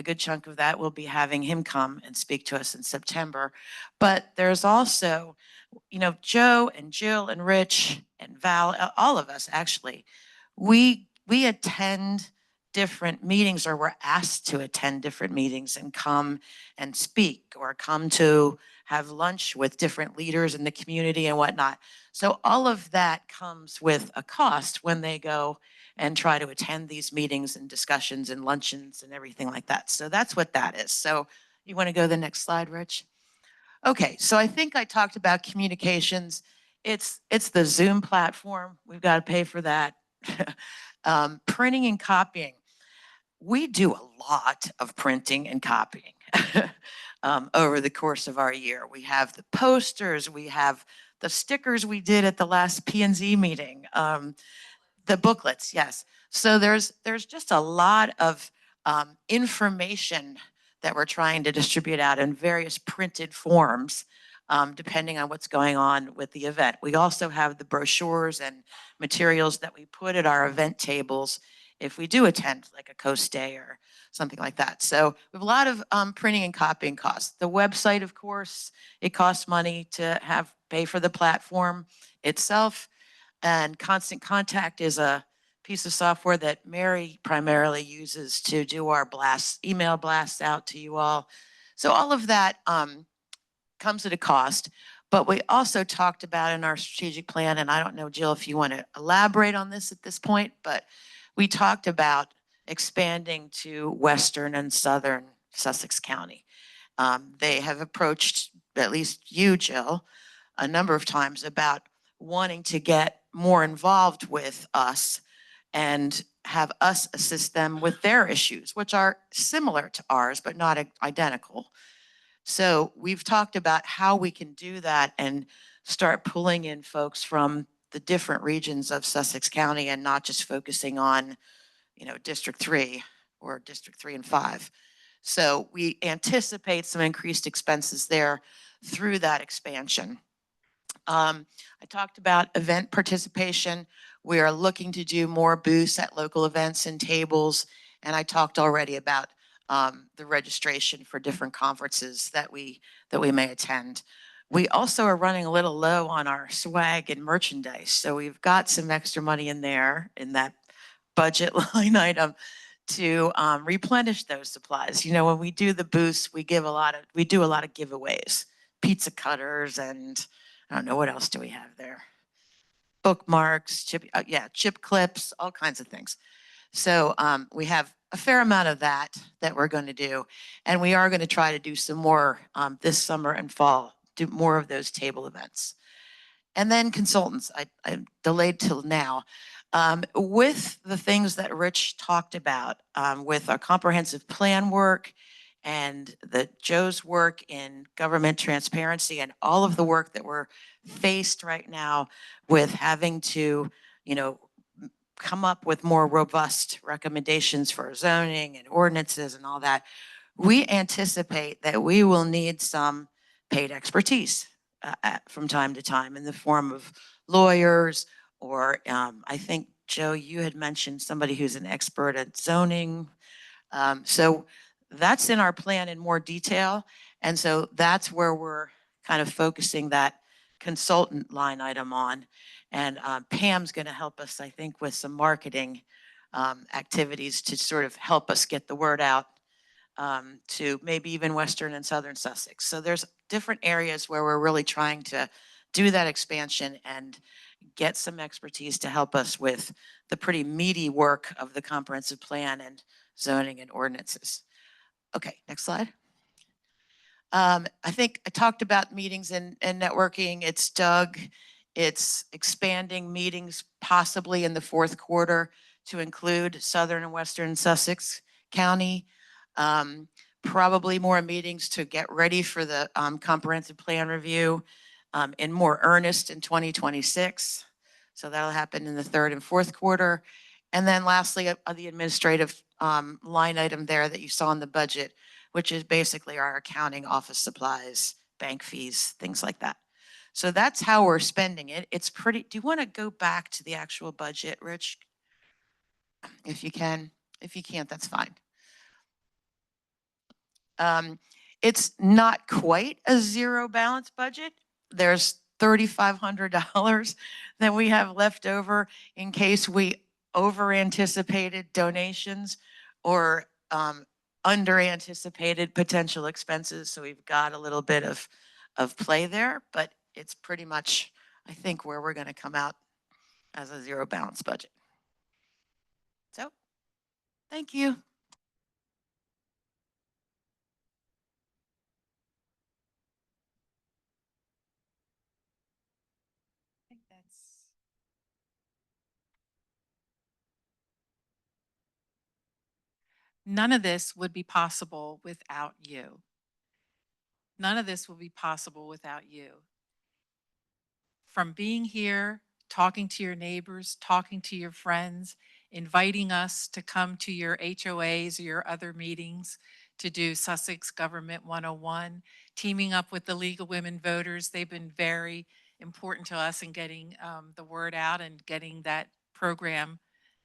good chunk of that will be having him come and speak to us in September. But there's also, you know, Joe and Jill and Rich and Val, all of us actually, we attend different meetings, or we're asked to attend different meetings and come and speak, or come to have lunch with different leaders in the community and whatnot. So all of that comes with a cost when they go and try to attend these meetings and discussions and luncheons and everything like that. So that's what that is. So you want to go to the next slide, Rich? Okay, so I think I talked about communications. It's the Zoom platform. We've got to pay for that. Printing and copying. We do a lot of printing and copying over the course of our year. We have the posters, we have the stickers we did at the last P&Z meeting, the booklets, yes. So there's just a lot of information that we're trying to distribute out in various printed forms, depending on what's going on with the event. We also have the brochures and materials that we put at our event tables if we do attend like a Coast Day or something like that. So we have a lot of printing and copying costs. The website, of course, it costs money to pay for the platform itself. And Constant Contact is a piece of software that Mary primarily uses to do our email blasts out to you all. So all of that comes at a cost. But we also talked about in our strategic plan, and I don't know, Jill, if you want to elaborate on this at this point, but we talked about expanding to Western and Southern Sussex County. They have approached, at least you, Jill, a number of times about wanting to get more involved with us and have us assist them with their issues, which are similar to ours, but not identical. So we've talked about how we can do that and start pulling in folks from the different regions of Sussex County and not just focusing on, District 3 or District 3 and 5. So we anticipate some increased expenses there through that expansion. I talked about event participation. We are looking to do more booths at local events and tables. And I talked already about the registration for different conferences that we may attend. We also are running a little low on our swag and merchandise. So we've got some extra money in there in that budget line item to replenish those supplies. When we do the booths, we do a lot of giveaways, pizza cutters, and I don't know, what else do we have there? Bookmarks, chip clips, all kinds of things. So we have a fair amount of that we're going to do. And we are going to try to do some more this summer and fall, do more of those table events. And then consultants, I delayed till now. With the things that Rich talked about, with our comprehensive plan work and Joe's work in government transparency and all of the work that we're faced right now with having to, come up with more robust recommendations for zoning and ordinances and all that, we anticipate that we will need some paid expertise from time to time in the form of lawyers, or I think, Joe, you had mentioned somebody who's an expert at zoning. So that's in our plan in more detail. And so that's where we're kind of focusing that consultant line item on. And Pam's going to help us, I think, with some marketing activities to sort of help us get the word out to maybe even Western and Southern Sussex. So there's different areas where we're really trying to do that expansion and get some expertise to help us with the pretty meaty work of the comprehensive plan and zoning and ordinances. Okay, next slide. I think I talked about meetings and networking. It's Doug. It's expanding meetings possibly in the fourth quarter to include Southern and Western Sussex County. Probably more meetings to get ready for the comprehensive plan review in more earnest in 2026. So that'll happen in the third and fourth quarter. And then lastly, the administrative line item there that you saw in the budget, which is basically our accounting, office supplies, bank fees, things like that. So that's how we're spending it. It's pretty, do you want to go back to the actual budget, Rich? If you can. If you can't, that's fine. It's not quite a zero balance budget. There's $3,500 that we have left over in case we over anticipated donations or under anticipated potential expenses. So we've got a little bit of play there, but it's pretty much, I think, where we're going to come out as a zero balance budget. So, thank you. I think that's. None of this would be possible without you. None of this would be possible without you. From being here, talking to your neighbors, talking to your friends, inviting us to come to your HOAs or your other meetings to do Sussex Government 101, teaming up with the League of Women Voters. They've been very important to us in getting the word out and getting that program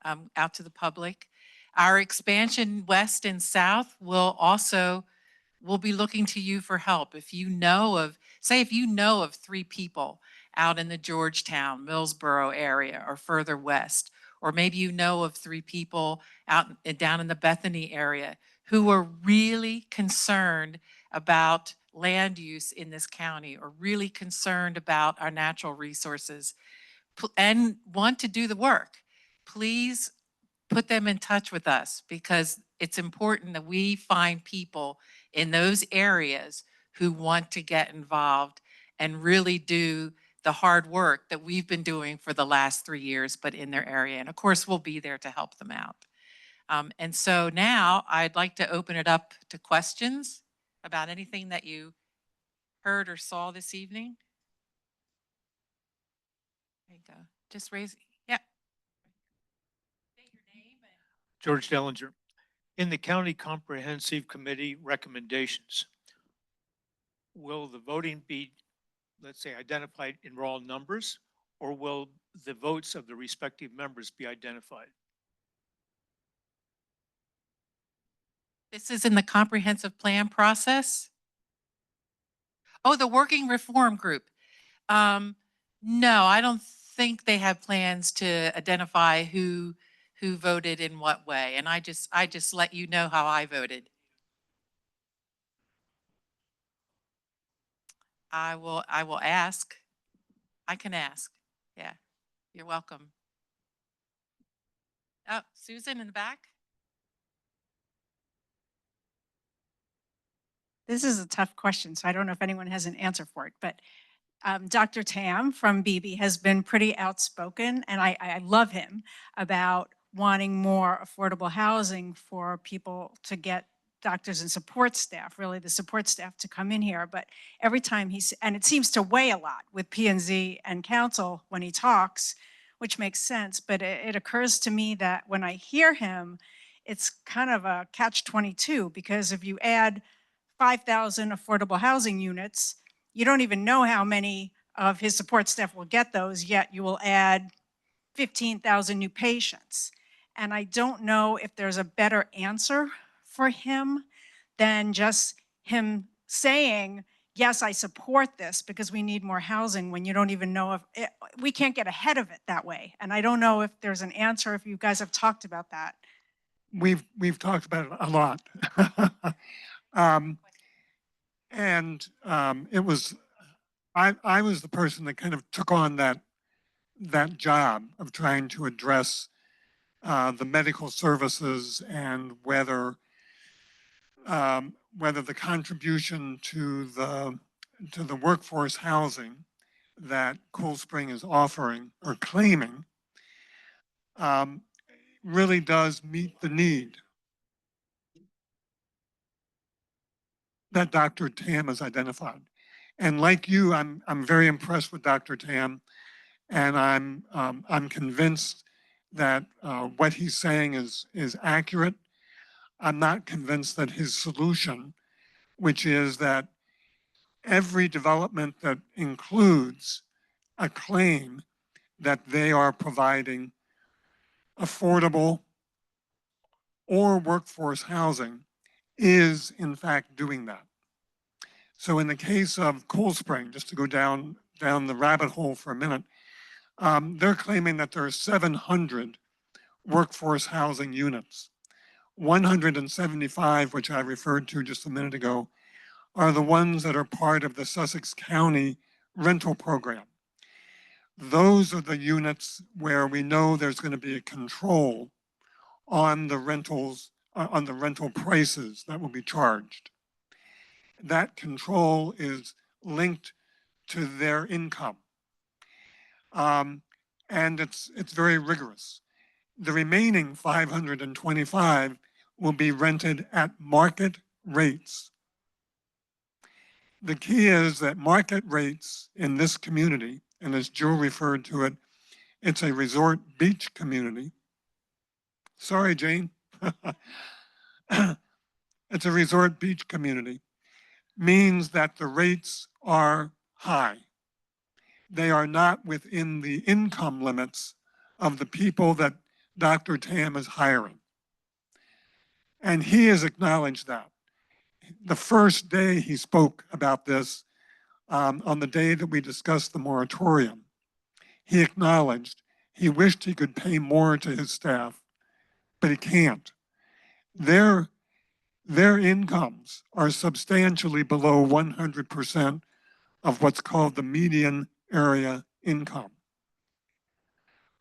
out to the public. Our expansion west and south will also, we'll be looking to you for help. If you know of, say if you know of 3 people out in the Georgetown, Millsboro area or further west, or maybe you know of 3 people out down in the Bethany area who are really concerned about land use in this county or really concerned about our natural resources and want to do the work, please put them in touch with us, because it's important that we find people in those areas who want to get involved and really do the hard work that we've been doing for the last 3 years, but in their area. And of course, we'll be there to help them out. And so now I'd like to open it up to questions about anything that you heard or saw this evening. There you go. Just raise, yeah. State your name and George Dellinger. In the County Comprehensive Committee recommendations, will the voting be, let's say, identified in raw numbers, or will the votes of the respective members be identified? this is in the comprehensive plan process? Oh, the working reform group. No, I don't think they have plans to identify who voted in what way. And I just let you know how I voted. I will ask. I can ask. Yeah, you're welcome. Oh, Susan in the back? This is a tough question, so I don't know if anyone has an answer for it, but Dr. Tam from BB has been pretty outspoken, and I love him about wanting more affordable housing for people to get doctors and support staff, really the support staff to come in here. But every time and it seems to weigh a lot with P&Z and council when he talks, which makes sense. But it occurs to me that when I hear him, it's kind of a catch-22, because if you add 5,000 affordable housing units, you don't even know how many of his support staff will get those, yet you will add 15,000 new patients. And I don't know if there's a better answer for him than just him saying, yes, I support this because we need more housing, when you don't even know if we can't get ahead of it that way. And I don't know if there's an answer, if you guys have talked about that. We've talked about it a lot. It was, I was the person that kind of took on that job of trying to address the medical services and whether the contribution to the workforce housing that Cool Spring is offering or claiming really does meet the need that Dr. Tam has identified. And like you, I'm very impressed with Dr. Tam, and I'm convinced that what he's saying is accurate. I'm not convinced that his solution, which is that every development that includes a claim that they are providing affordable or workforce housing, is in fact doing that. So in the case of Cool Spring, just to go down the rabbit hole for a minute, they're claiming that there are 700 workforce housing units. 175, which I referred to just a minute ago, are the ones that are part of the Sussex County rental program. Those are the units where we know there's going to be a control on the rentals, on the rental prices that will be charged. That control is linked to their income. And it's very rigorous. The remaining 525 will be rented at market rates. The key is that market rates in this community, and as Joe referred to it, it's a resort beach community. Sorry, Jane. It's a resort beach community, means that the rates are high. They are not within the income limits of the people that Dr. Tam is hiring. And he has acknowledged that. The first day he spoke about this, on the day that we discussed the moratorium, he acknowledged he wished he could pay more to his staff, but he can't. Their incomes are substantially below 100% of what's called the median area income,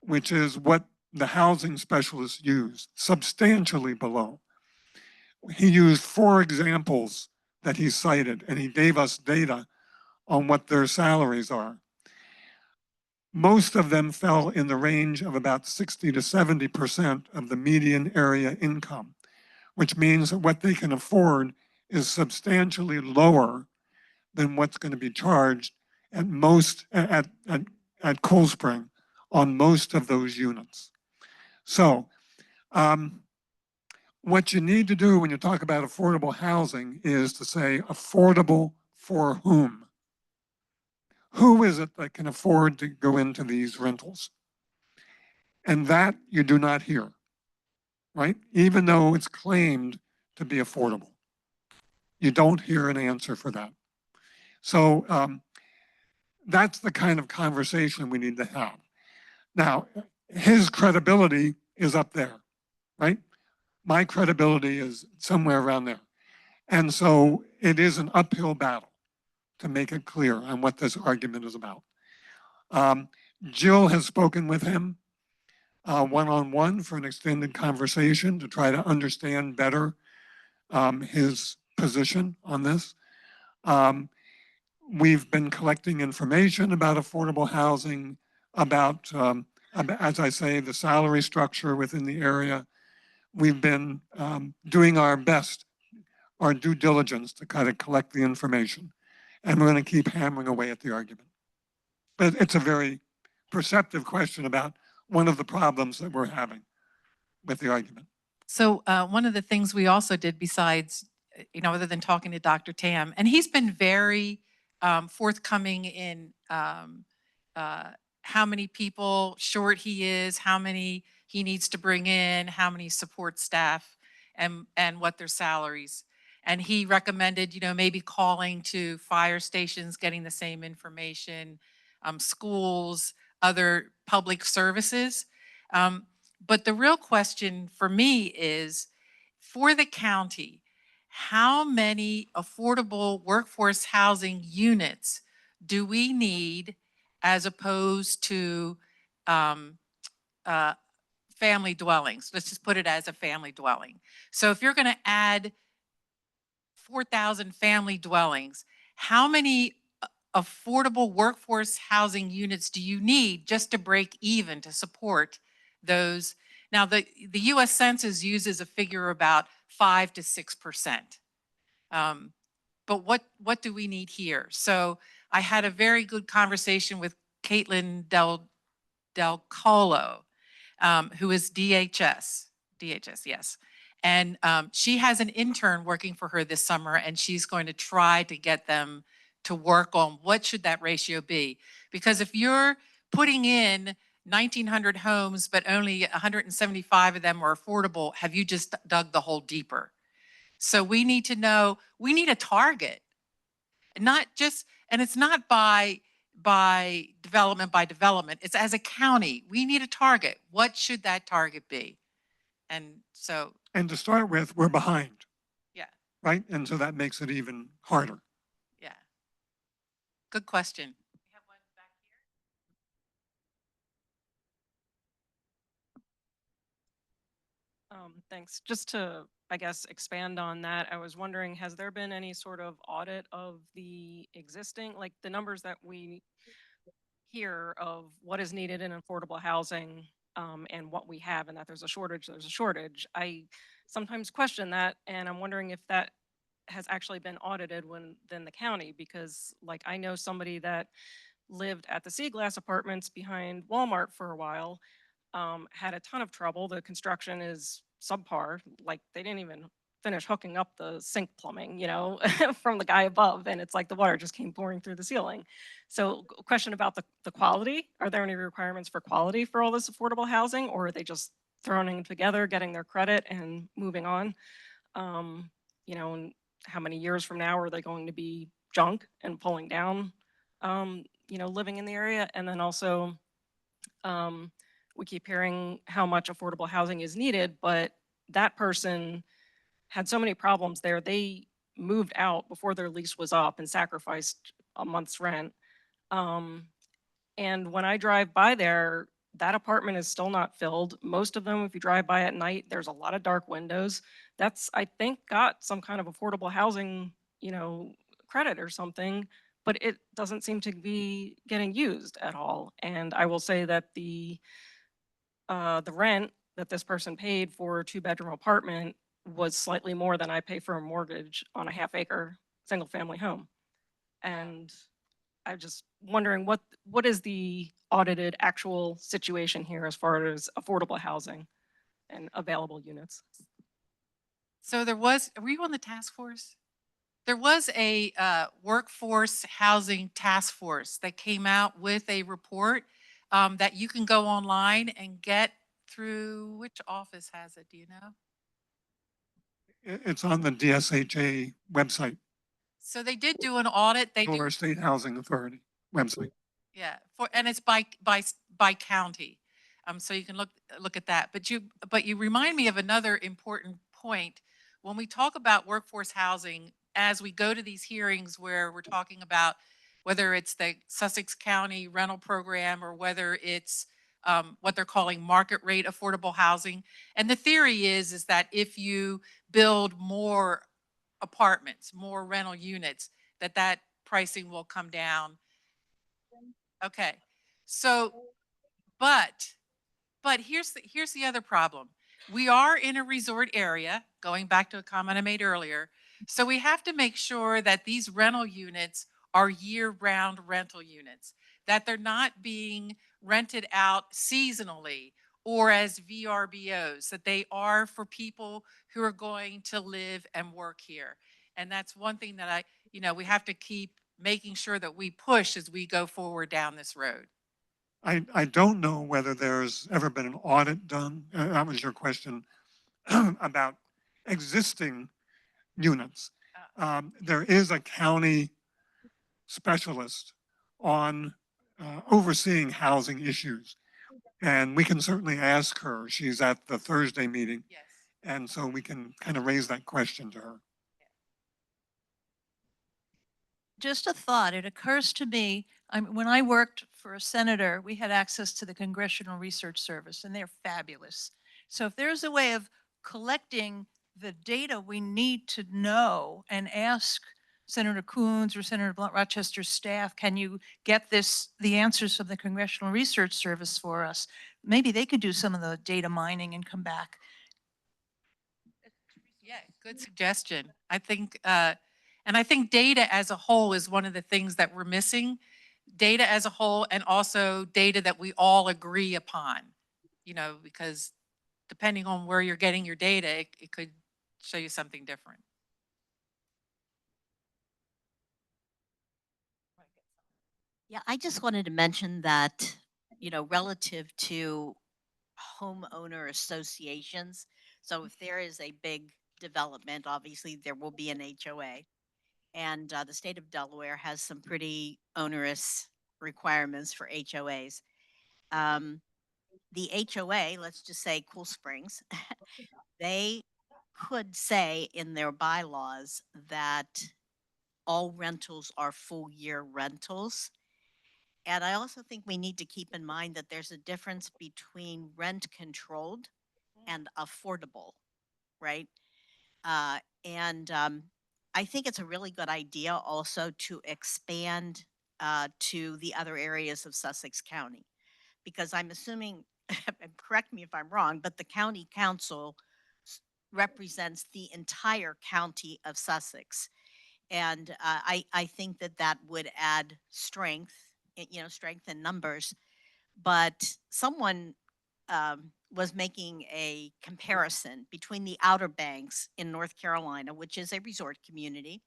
which is what the housing specialists use, substantially below. He used 4 examples that he cited, and he gave us data on what their salaries are. Most of them fell in the range of about 60 to 70% of the median area income, which means that what they can afford is substantially lower than what's going to be charged at most at Cold Spring on most of those units. So what you need to do when you talk about affordable housing is to say affordable for whom? Who is it that can afford to go into these rentals? And that you do not hear, right? Even though it's claimed to be affordable. You don't hear an answer for that. So that's the kind of conversation we need to have. Now, his credibility is up there, right? My credibility is somewhere around there. And so it is an uphill battle to make it clear on what this argument is about. Jill has spoken with him one-on-one for an extended conversation to try to understand better his position on this. We've been collecting information about affordable housing, about, as I say, the salary structure within the area. We've been doing our best, our due diligence to kind of collect the information. And we're going to keep hammering away at the argument. But it's a very perceptive question about one of the problems that we're having with the argument. So one of the things we also did besides, other than talking to Dr. Tam, and he's been very forthcoming in how many people short he is, how many he needs to bring in, how many support staff, and what their salaries. And he recommended, maybe calling to fire stations, getting the same information, schools, other public services. But the real question for me is, for the county, how many affordable workforce housing units do we need as opposed to family dwellings? Let's just put it as a family dwelling. So if you're going to add 4,000 family dwellings, how many affordable workforce housing units do you need just to break even to support those? Now, the U.S. Census uses a figure about 5 to 6%. But what do we need here? So I had a very good conversation with Caitlin Del Colo, who is DHS, yes. And she has an intern working for her this summer, and she's going to try to get them to work on what should that ratio be. Because if you're putting in 1,900 homes, but only 175 of them are affordable, have you just dug the hole deeper? So we need to know, we need a target, not just, and it's not by development, it's as a county, we need a target. What should that target be? And so. And to start with, we're behind. Yeah. Right? And so that makes it even harder. Yeah. Good question. We have one back here. Thanks. Just to, I guess, expand on that, I was wondering, has there been any sort of audit of the existing, like the numbers that we hear of what is needed in affordable housing and what we have, and that there's a shortage, I sometimes question that, and I'm wondering if that has actually been audited within the county, because like I know somebody that lived at the Sea Glass Apartments behind Walmart for a while, had a ton of trouble. The construction is subpar, like they didn't even finish hooking up the sink plumbing, from the guy above, and it's like the water just came pouring through the ceiling. So a question about the quality. Are there any requirements for quality for all this affordable housing, or are they just throwing it together, getting their credit and moving on? And how many years from now are they going to be junk and pulling down, living in the area? And then also, we keep hearing how much affordable housing is needed, but that person had so many problems there. They moved out before their lease was up and sacrificed a month's rent. And when I drive by there, that apartment is still not filled. Most of them, if you drive by at night, there's a lot of dark windows. That's, I think, got some kind of affordable housing, credit or something, but it doesn't seem to be getting used at all. And I will say that the rent that this person paid for a two-bedroom apartment was slightly more than I pay for a mortgage on a half-acre single-family home. And I'm just wondering what is the audited actual situation here as far as affordable housing and available units? So were you on the task force? There was a workforce housing task force that came out with a report that you can go online and get through. Which office has it? Do you know? It's on the DSHA website, So they did do an audit. They do, Delaware State Housing Authority website. yeah, and it's by county. So you can look at that. But you remind me of another important point. When we talk about workforce housing, as we go to these hearings where we're talking about whether it's the Sussex County rental program or whether it's what they're calling market rate affordable housing. And the theory is that if you build more apartments, more rental units, that pricing will come down. Okay. So, but here's the other problem. We are in a resort area, going back to a comment I made earlier. So we have to make sure that these rental units are year-round rental units, that they're not being rented out seasonally or as VRBOs, that they are for people who are going to live and work here. And that's one thing that we have to keep making sure that we push as we go forward down this road. I don't know whether there's ever been an audit done, that was your question, about existing units. There is a county specialist on overseeing housing issues. And we can certainly ask her. She's at the Thursday meeting. Yes. And so we can kind of raise that question to her. Just a thought, it occurs to me, when I worked for a senator, we had access to the Congressional Research Service, and they're fabulous. So if there's a way of collecting the data we need to know and ask Senator Coons or Senator Blunt Rochester's staff, can you get the answers from the Congressional Research Service for us? Maybe they could do some of the data mining and come back. Yeah, good suggestion. And I think data as a whole is one of the things that we're missing. Data as a whole, and also data that we all agree upon, because depending on where you're getting your data, it could show you something different. Yeah, I just wanted to mention that, relative to homeowner associations. So if there is a big development, obviously there will be an HOA. And the state of Delaware has some pretty onerous requirements for HOAs. The HOA, let's just say Cool Springs, they could say in their bylaws that all rentals are full year rentals. And I also think we need to keep in mind that there's a difference between rent controlled and affordable, right? And I think it's a really good idea also to expand to the other areas of Sussex County, because I'm assuming, and correct me if I'm wrong, but the county council represents the entire county of Sussex. And I think that that would add strength, strength in numbers. But someone was making a comparison between the Outer Banks in North Carolina, which is a resort community,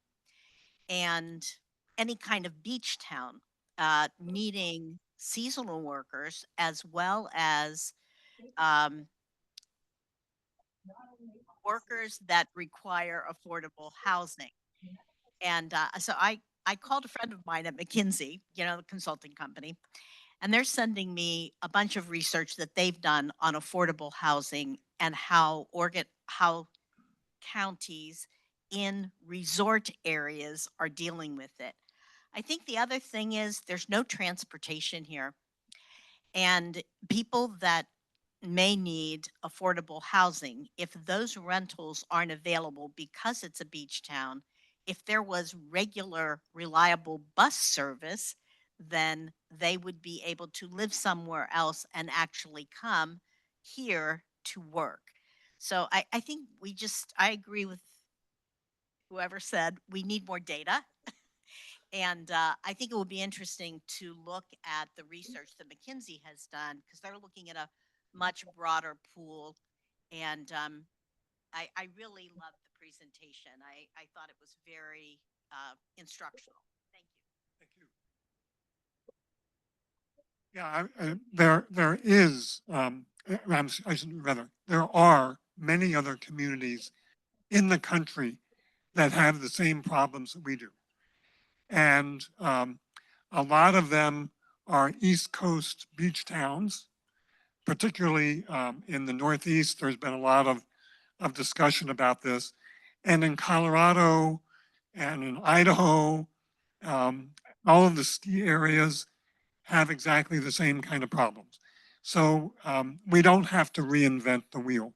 and any kind of beach town needing seasonal workers as well as workers that require affordable housing. And so I called a friend of mine at McKinsey, the consulting company, and they're sending me a bunch of research that they've done on affordable housing and how counties in resort areas are dealing with it. I think the other thing is there's no transportation here. And people that may need affordable housing, if those rentals aren't available because it's a beach town, if there was regular, reliable bus service, then they would be able to live somewhere else and actually come here to work. So I think I agree with whoever said we need more data. And I think it would be interesting to look at the research that McKinsey has done because they're looking at a much broader pool. And I really loved the presentation. I thought it was very instructional. Thank you. Thank you. Yeah, there is, I should rather, there are many other communities in the country that have the same problems that we do. And a lot of them are East Coast beach towns, particularly in the Northeast. There's been a lot of discussion about this. And in Colorado and in Idaho, um, all of the ski areas have exactly the same kind of problems. So we don't have to reinvent the wheel.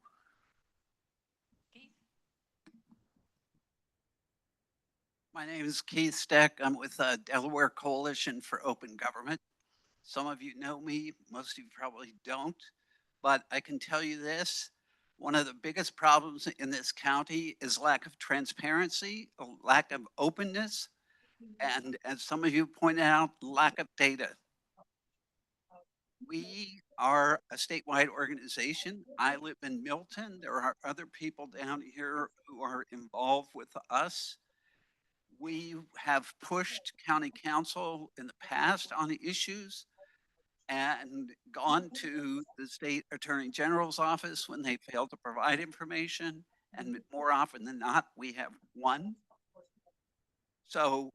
My name is Keith Steck. I'm with the Delaware Coalition for Open Government. Some of you know me, most of you probably don't, but I can tell you this. One of the biggest problems in this county is lack of transparency, a lack of openness, and as some of you pointed out, lack of data. We are a statewide organization. I live in Milton. There are other people down here who are involved with us. We have pushed county council in the past on issues and gone to the state attorney general's office when they failed to provide information. And more often than not, we have won. So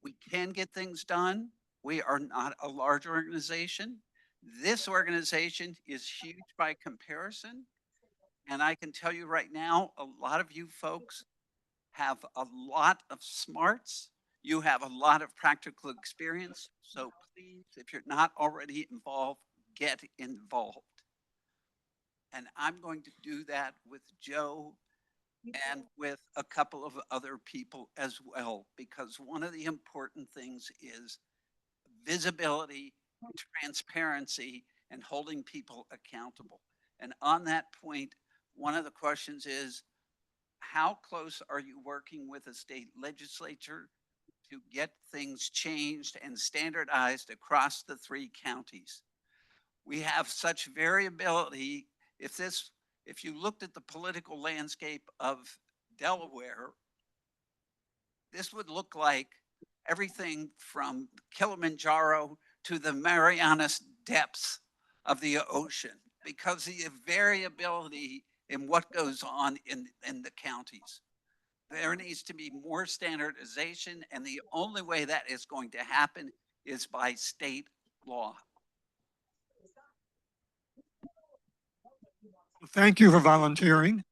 we can get things done. We are not a large organization. This organization is huge by comparison. And I can tell you right now, a lot of you folks have a lot of smarts. You have a lot of practical experience. So please, if you're not already involved, get involved. And I'm going to do that with Joe and with a couple of other people as well, because one of the important things is visibility, transparency, and holding people accountable. And on that point, one of the questions is, how close are you working with the state legislature to get things changed and standardized across the 3 counties? We have such variability. If you looked at the political landscape of Delaware, this would look like everything from Kilimanjaro to the Marianas depths of the ocean because of the variability in what goes on in the counties. There needs to be more standardization, and the only way that is going to happen is by state law. Thank you for volunteering.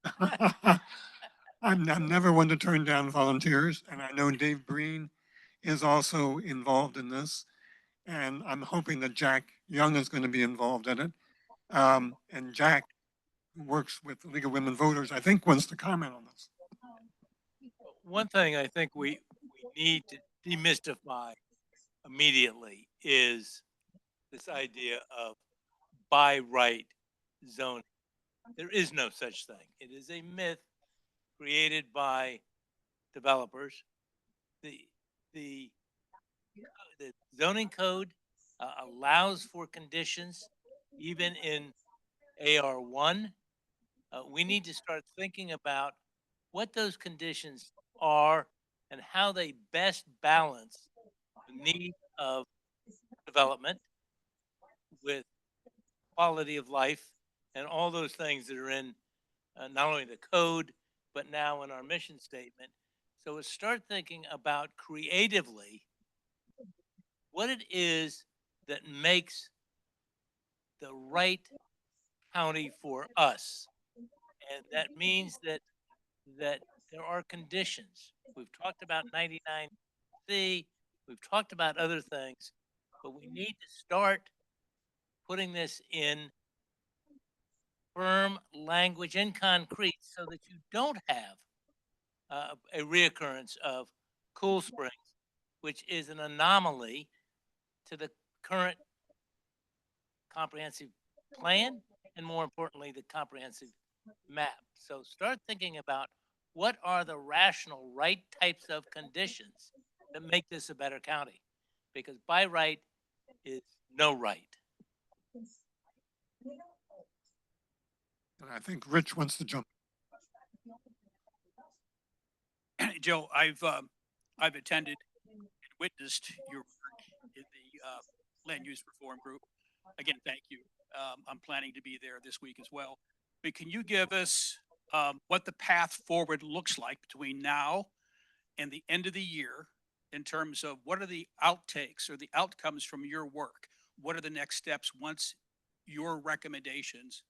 I'm never one to turn down volunteers, and I know Dave Breen is also involved in this, and I'm hoping that Jack Young is going to be involved in it. And Jack, who works with the League of Women Voters, I think wants to comment on this. One thing I think we need to demystify immediately is this idea of by right zoning. There is no such thing. It is a myth created by developers. The zoning code allows for conditions even in AR1. We need to start thinking about what those conditions are and how they best balance the need of development with quality of life and all those things that are in not only the code, but now in our mission statement. So let's start thinking about creatively what it is that makes the right county for us. And that means that there are conditions. We've talked about 99C, we've talked about other things, but we need to start putting this in firm language in concrete so that you don't have a reoccurrence of Cool Springs, which is an anomaly to the current comprehensive plan and, more importantly, the comprehensive map. So start thinking about what are the rational right types of conditions that make this a better county, because by right is no right. And I think Rich wants to jump. Joe, I've attended and witnessed your work in the land use reform group. Again, thank you. I'm planning to be there this week as well. But can you give us what the path forward looks like between now and the end of the year in terms of what are the outtakes or the outcomes from your work? What are the next steps once your recommendations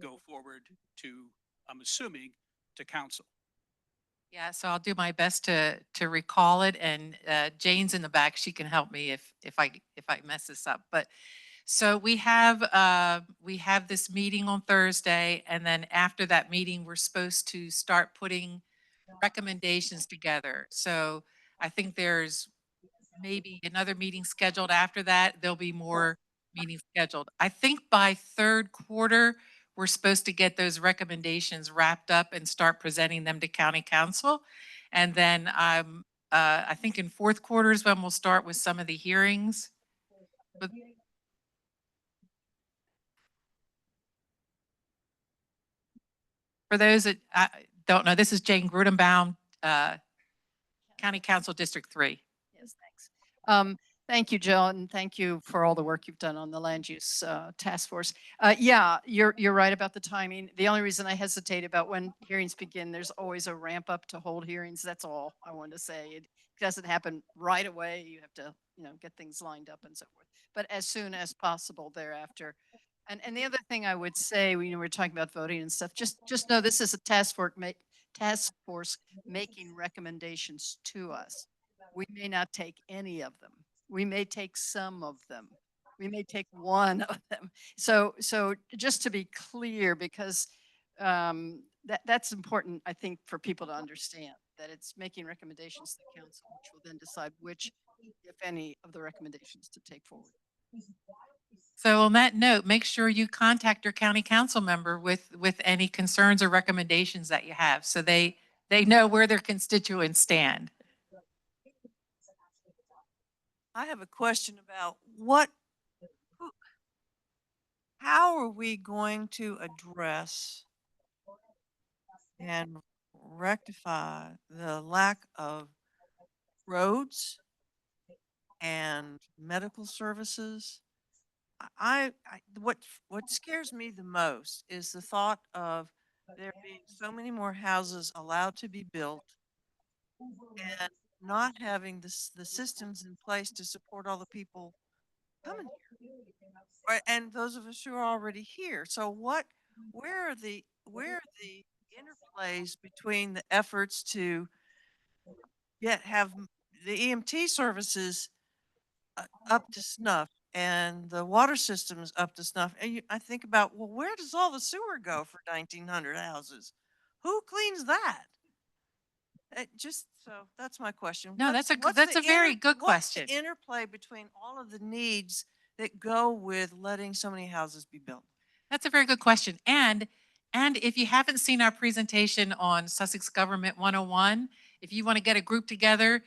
go forward to, I'm assuming, to council? Yeah, so I'll do my best to recall it, and Jane's in the back. She can help me if I mess this up. But so we have this meeting on Thursday, and then after that meeting, we're supposed to start putting recommendations together. So I think there's maybe another meeting scheduled after that. There'll be more meetings scheduled. I think by third quarter, we're supposed to get those recommendations wrapped up and start presenting them to county council. And then I think in fourth quarter is when we'll start with some of the hearings. But for those that don't know, this is Jane Grudenbaum, County Council District 3. Yes, thanks. Thank you, Jill, and thank you for all the work you've done on the land use task force. Yeah, you're right about the timing. The only reason I hesitate about when hearings begin, there's always a ramp up to hold hearings. That's all I wanted to say. It doesn't happen right away. You have to, get things lined up and so forth. But as soon as possible thereafter. And the other thing I would say, we're talking about voting and stuff. Just know this is a task force making recommendations to us. We may not take any of them. We may take some of them. We may take one of them. So just to be clear, because that's important, I think, for people to understand that it's making recommendations to the council, which will then decide which, if any, of the recommendations to take forward. So on that note, make sure you contact your county council member with any concerns or recommendations that you have, so they know where their constituents stand. I have a question about how are we going to address and rectify the lack of roads and medical services? What scares me the most is the thought of there being so many more houses allowed to be built and not having the systems in place to support all the people coming here, and those of us who are already here. So where are the interplays between the efforts to have the EMT services up to snuff and the water systems up to snuff? And I think about, well, where does all the sewer go for 1900 houses? Who cleans that? So that's my question. No, that's a very good question. What's the interplay between all of the needs that go with letting so many houses be built? That's a very good question. And if you haven't seen our presentation on Sussex Government 101, if you want to get a group together,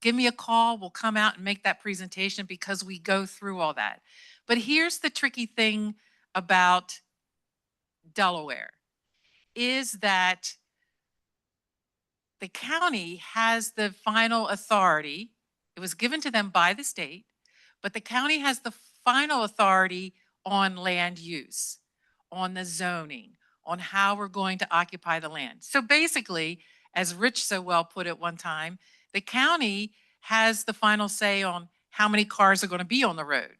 give me a call. We'll come out and make that presentation because we go through all that. But here's the tricky thing about Delaware is that the county has the final authority. It was given to them by the state, but the county has the final authority on land use, on the zoning, on how we're going to occupy the land. So basically, as Rich so well put it one time, the county has the final say on how many cars are going to be on the road,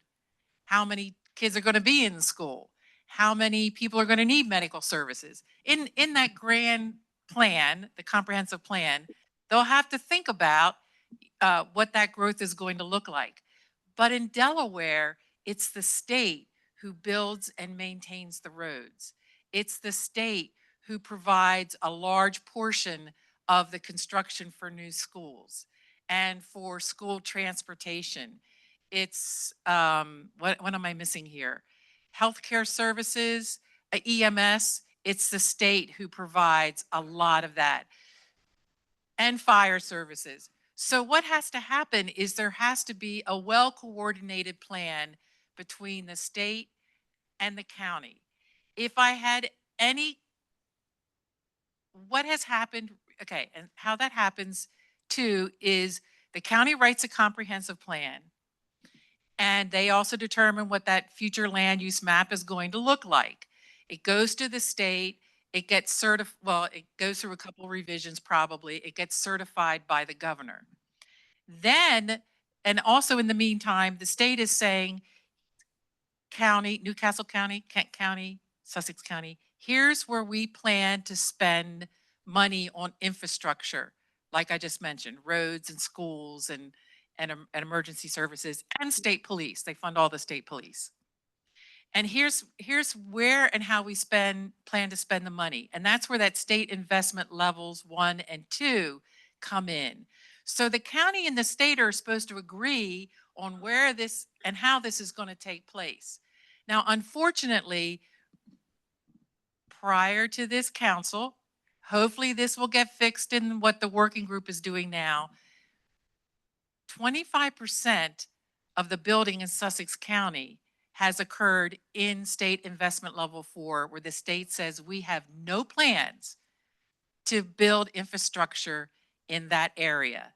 how many kids are going to be in school, how many people are going to need medical services. In that grand plan, the comprehensive plan, they'll have to think about what that growth is going to look like. But in Delaware, it's the state who builds and maintains the roads. It's the state who provides a large portion of the construction for new schools and for school transportation. It's, what am I missing here? Healthcare services, EMS, it's the state who provides a lot of that, and fire services. So what has to happen is there has to be a well-coordinated plan between the state and the county. If I had any, what has happened, okay, and how that happens too is the county writes a comprehensive plan, and they also determine what that future land use map is going to look like. It goes to the state, it gets certified, well, it goes through a couple revisions probably, it gets certified by the governor. Then, and also in the meantime, the state is saying, county, Newcastle County, Kent County, Sussex County, here's where we plan to spend money on infrastructure, like I just mentioned, roads and schools and emergency services and state police. They fund all the state police. And here's where and how we plan to spend the money. And that's where that state investment levels 1 and 2 come in. So the county and the state are supposed to agree on where this and how this is going to take place. Now, unfortunately, prior to this council, hopefully this will get fixed in what the working group is doing now. 25% of the building in Sussex County has occurred in state investment level 4, where the state says we have no plans to build infrastructure in that area.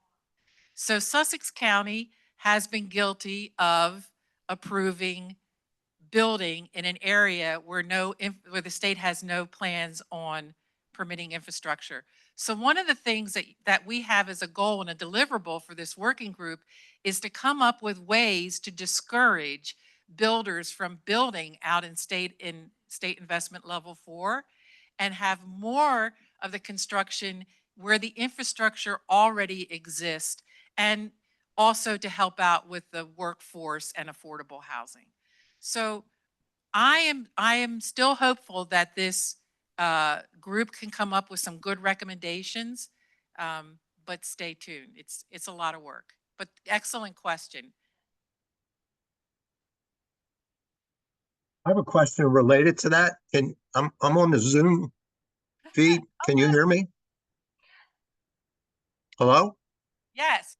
So Sussex County has been guilty of approving building in an area where where the state has no plans on permitting infrastructure. So one of the things that we have as a goal and a deliverable for this working group is to come up with ways to discourage builders from building out in state investment level 4 and have more of the construction where the infrastructure already exists, and also to help out with the workforce and affordable housing. So I am still hopeful that this group can come up with some good recommendations, but stay tuned. It's a lot of work, but excellent question. I have a question related to that. I'm on the Zoom feed. Can you hear me? Hello?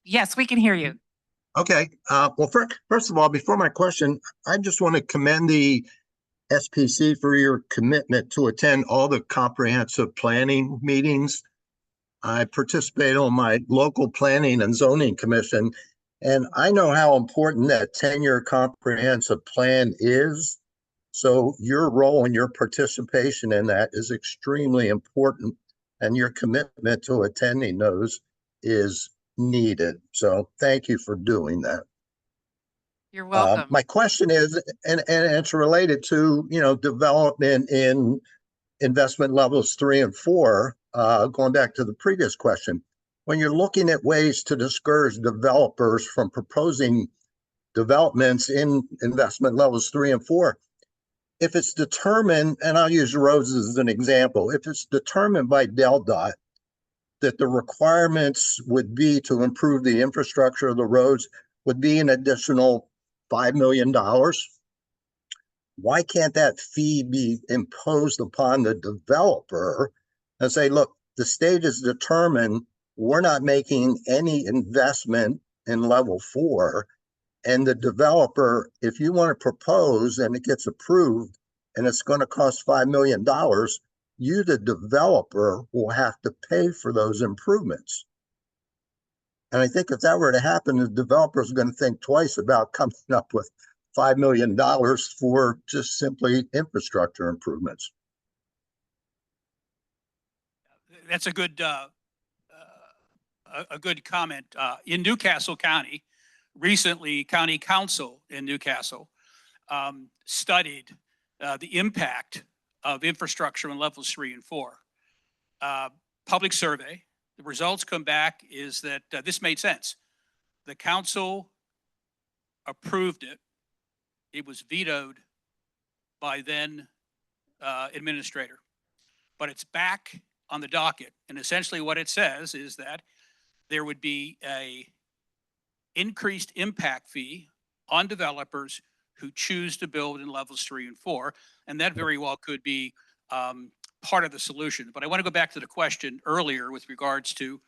Yes, we can hear you. Okay. Well, first of all, before my question, I just want to commend the SPC for your commitment to attend all the comprehensive planning meetings. I participate on my local planning and zoning commission, and I know how important that 10-year comprehensive plan is. So your role and your participation in that is extremely important, and your commitment to attending those is needed. So thank you for doing that. You're welcome. My question is, and it's related to, development in investment levels 3 and 4, going back to the previous question. When you're looking at ways to discourage developers from proposing developments in investment levels 3 and 4, if it's determined, and I'll use roads as an example, if it's determined by DelDOT that the requirements would be to improve the infrastructure of the roads would be an additional $5 million, why can't that fee be imposed upon the developer and say, look, the state has determined we're not making any investment in level 4, and the developer, if you want to propose and it gets approved and it's going to cost $5 million, you, the developer, will have to pay for those improvements. And I think if that were to happen, the developer is going to think twice about coming up with $5 million for just simply infrastructure improvements. That's a good comment. In Newcastle County, recently, County Council in Newcastle studied the impact of infrastructure in levels 3 and 4. Public survey. The results come back is that this made sense. The council approved it. It was vetoed by then administrator. But it's back on the docket. And essentially what it says is that there would be a increased impact fee on developers who choose to build in levels 3 and 4. And that very well could be part of the solution. But I want to go back to the question earlier with regards to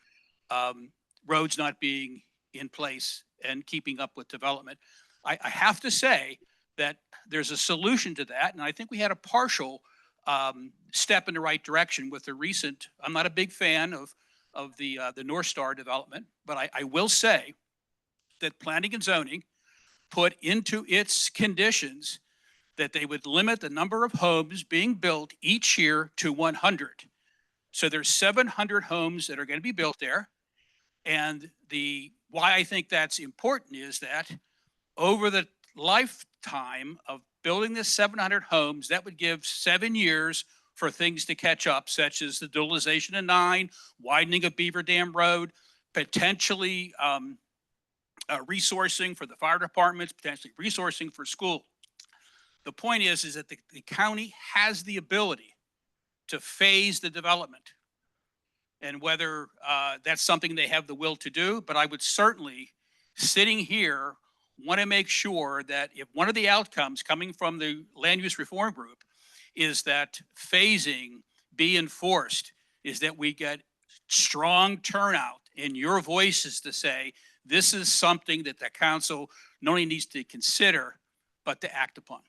roads not being in place and keeping up with development. I have to say that there's a solution to that. And I think we had a partial step in the right direction with the recent, I'm not a big fan of the North Star development, but I will say that planning and zoning put into its conditions that they would limit the number of homes being built each year to 100. So there's 700 homes that are going to be built there. And why I think that's important is that over the lifetime of building this 700 homes, that would give 7 years for things to catch up, such as the dualization of 9, widening of Beaver Dam Road, potentially resourcing for the fire departments, potentially resourcing for school. The point is that the county has the ability to phase the development, and whether that's something they have the will to do. But I would certainly, sitting here, want to make sure that if one of the outcomes coming from the land use reform group is that phasing be enforced, is that we get strong turnout in your voices to say, this is something that the council not only needs to consider, but to act upon.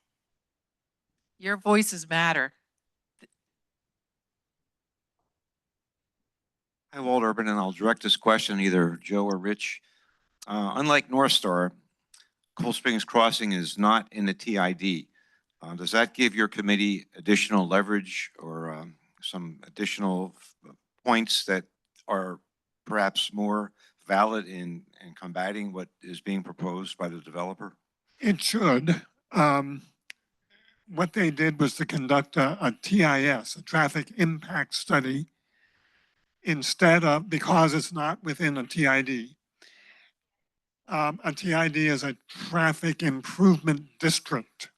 Your voices matter. Hi, Walt Urban, and I'll direct this question either Joe or Rich. Unlike North Star, Cold Springs Crossing is not in the TID. Does that give your committee additional leverage or some additional points that are perhaps more valid in combating what is being proposed by the developer? It should. What they did was to conduct a TIS, a traffic impact study, instead of, because it's not within a TID. A TID is a traffic improvement district.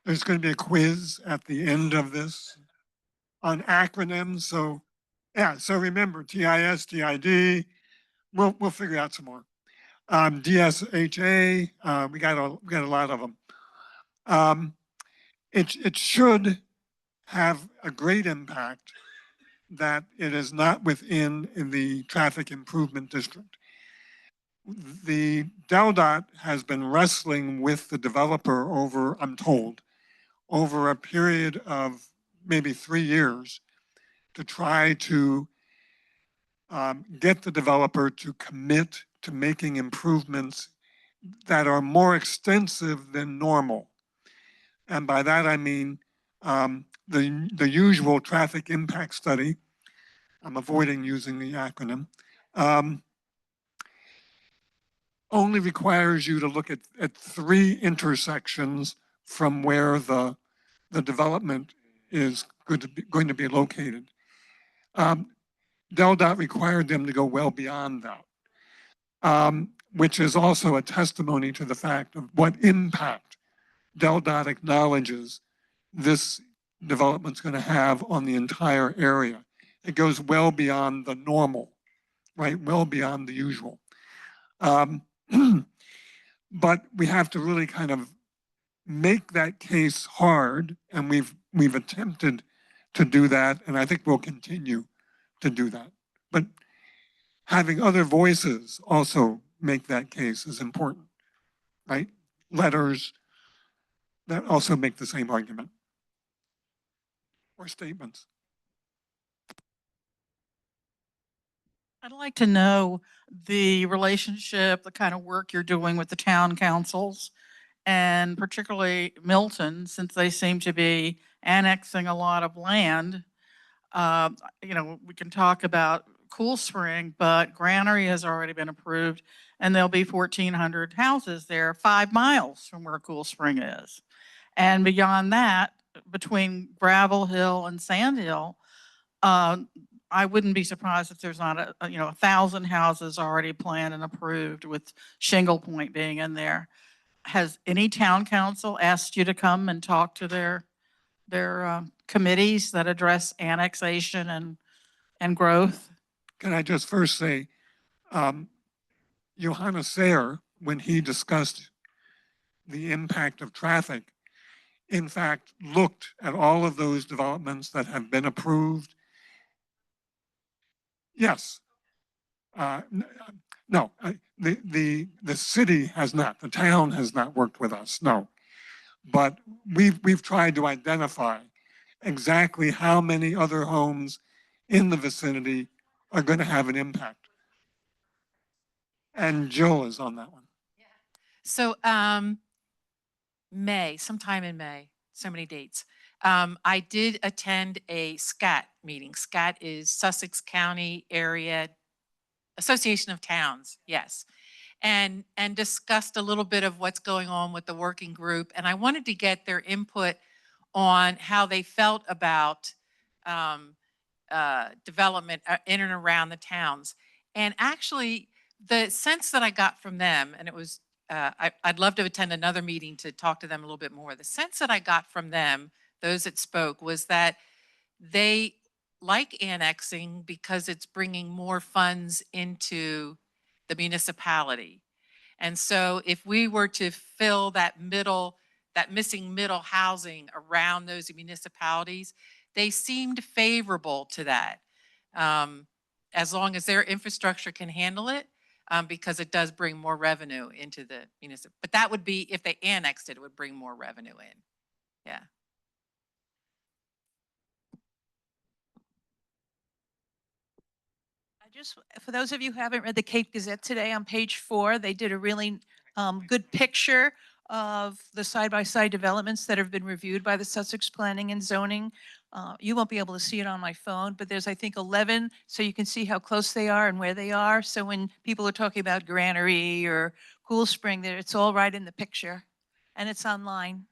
There's going to be a quiz at the end of this on acronyms. So yeah, so remember TIS, TID, we'll figure out some more. DSHA, we got a lot of them. It should have a great impact that it is not within the traffic improvement district. The DelDOT has been wrestling with the developer over, I'm told, over a period of maybe 3 years to try to get the developer to commit to making improvements that are more extensive than normal. And by that I mean the usual traffic impact study. I'm avoiding using the acronym. Only requires you to look at 3 intersections from where the development is going to be located. DelDOT required them to go well beyond that, which is also a testimony to the fact of what impact DelDOT acknowledges this development's going to have on the entire area. It goes well beyond the normal, right? Well beyond the usual. But we have to really kind of make that case hard, and we've attempted to do that, and I think we'll continue to do that. But having other voices also make that case is important, right? Letters that also make the same argument, or statements. I'd like to know the relationship, the kind of work you're doing with the town councils, and particularly Milton, since they seem to be annexing a lot of land. You know, we can talk about Cool Spring, but Granary has already been approved, and there'll be 1,400 houses there 5 miles from where Cool Spring is. And beyond that, between Gravel Hill and Sand Hill, I wouldn't be surprised if there's not 1,000 houses already planned and approved, with Shingle Point being in there. Has any town council asked you to come and talk to their committees that address annexation and growth? Can I just first say, Johannes Sayer, when he discussed the impact of traffic, in fact, looked at all of those developments that have been approved. Yes. No, the city has not, the town has not worked with us, no. But we've tried to identify exactly how many other homes in the vicinity are going to have an impact. And Jill is on that one. So, sometime in May, so many dates. I did attend a SCAT meeting. SCAT is Sussex County Area Association of Towns, yes. And discussed a little bit of what's going on with the working group. And I wanted to get their input on how they felt about development in and around the towns. And actually, the sense that I got from them, and it was, I'd love to attend another meeting to talk to them a little bit more. The sense that I got from them, those that spoke, was that they like annexing because it's bringing more funds into the municipality. And so if we were to fill that missing middle housing around those municipalities, they seemed favorable to that. As long as their infrastructure can handle it, because it does bring more revenue into the municipality. But that would be, if they annexed it, it would bring more revenue in. Yeah. Just for those of you who haven't read the Cape Gazette today, on page 4, they did a really good picture of the side-by-side developments that have been reviewed by the Sussex Planning and Zoning. You won't be able to see it on my phone, but there's, I think, 11, so you can see how close they are and where they are. So when people are talking about Granary or Cool Spring, there, it's all right in the picture, and it's online.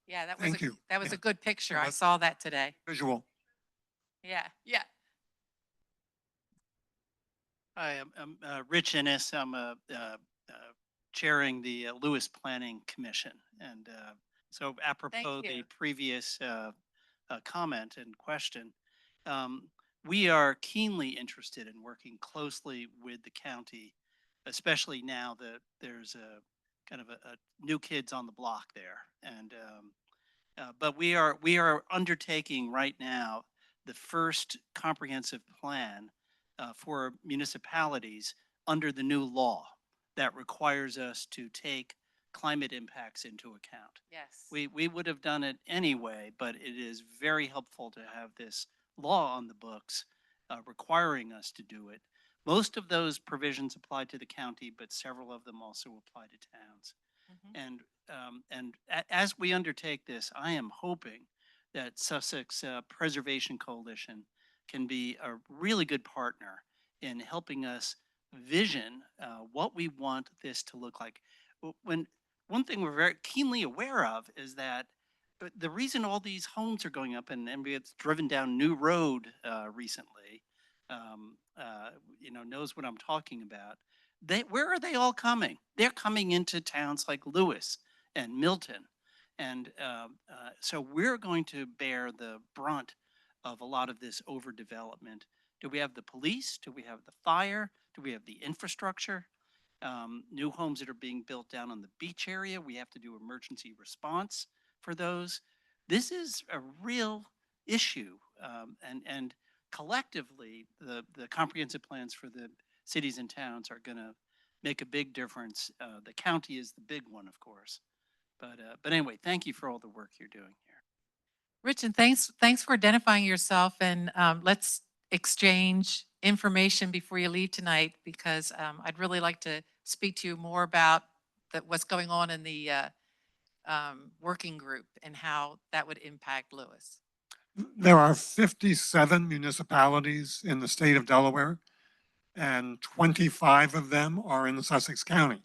Yeah, that was Thank you. That was Yeah. a good picture. Yeah, I saw that today. Visual. Yeah, yeah. Hi, I'm Rich Innes. I'm chairing the Lewis Planning Commission. And so apropos the previous comment and question, we are keenly interested in working closely with the county, especially now that there's a kind of a new kids on the block there. And but we are undertaking right now the first comprehensive plan for municipalities under the new law that requires us to take climate impacts into account. Yes. We would have done it anyway, but it is very helpful to have this law on the books requiring us to do it. Most of those provisions apply to the county, but several of them also apply to towns. And as we undertake this, I am hoping that Sussex Preservation Coalition can be a really good partner in helping us vision what we want this to look like. One thing we're very keenly aware of is that the reason all these homes are going up, and we have driven down New Road recently, knows what I'm talking about. Where are they all coming? They're coming into towns like Lewis and Milton. And so we're going to bear the brunt of a lot of this overdevelopment. Do we have the police? Do we have the fire? Do we have the infrastructure? New homes that are being built down on the beach area, we have to do emergency response for those. This is a real issue. And collectively, the comprehensive plans for the cities and towns are going to make a big difference. The county is the big one, of course. But anyway, thank you for all the work you're doing here. Rich, and thanks for identifying yourself. And let's exchange information before you leave tonight, because I'd really like to speak to you more about what's going on in the working group and how that would impact Lewis. There are 57 municipalities in the state of Delaware, and 25 of them are in Sussex County.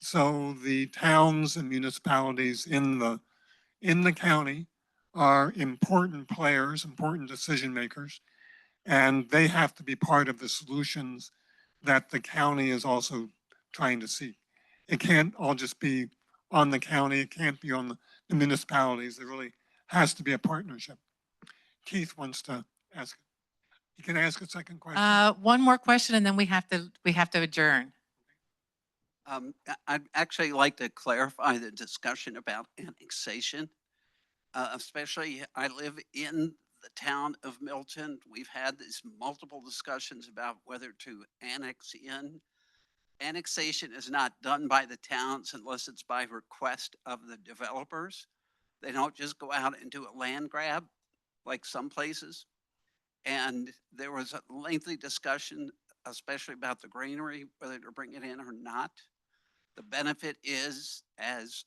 So the towns and municipalities in the county are important players, important decision makers, and they have to be part of the solutions that the county is also trying to seek. It can't all just be on the county. It can't be on the municipalities. They really has to be a partnership. Keith wants to ask. You can ask a second question. One more question and then we have to adjourn. I'd actually like to clarify the discussion about annexation. Especially, I live in the town of Milton. We've had these multiple discussions about whether to annex in. Annexation is not done by the towns unless it's by request of the developers. They don't just go out and do a land grab like some places. And there was a lengthy discussion, especially about the granary, whether to bring it in or not. The benefit is, as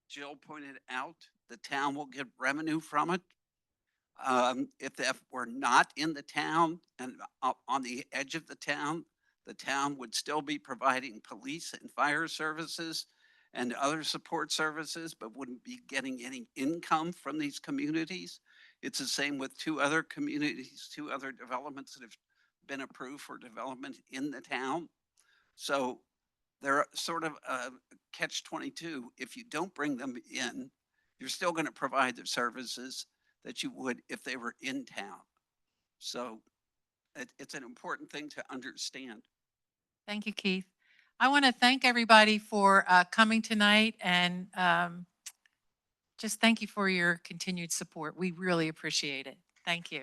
Jill pointed out, the town will get revenue from it. If that were not in the town and on the edge of the town would still be providing police and fire services and other support services, but wouldn't be getting any income from these communities. It's the same with two other communities, two other developments that have been approved for development in the town. So they're sort of a catch-22. If you don't bring them in, you're still going to provide the services that you would if they were in town. So it's an important thing to understand. Thank you, Keith. I want to thank everybody for coming tonight and just thank you for your continued support. We really appreciate it. Thank you.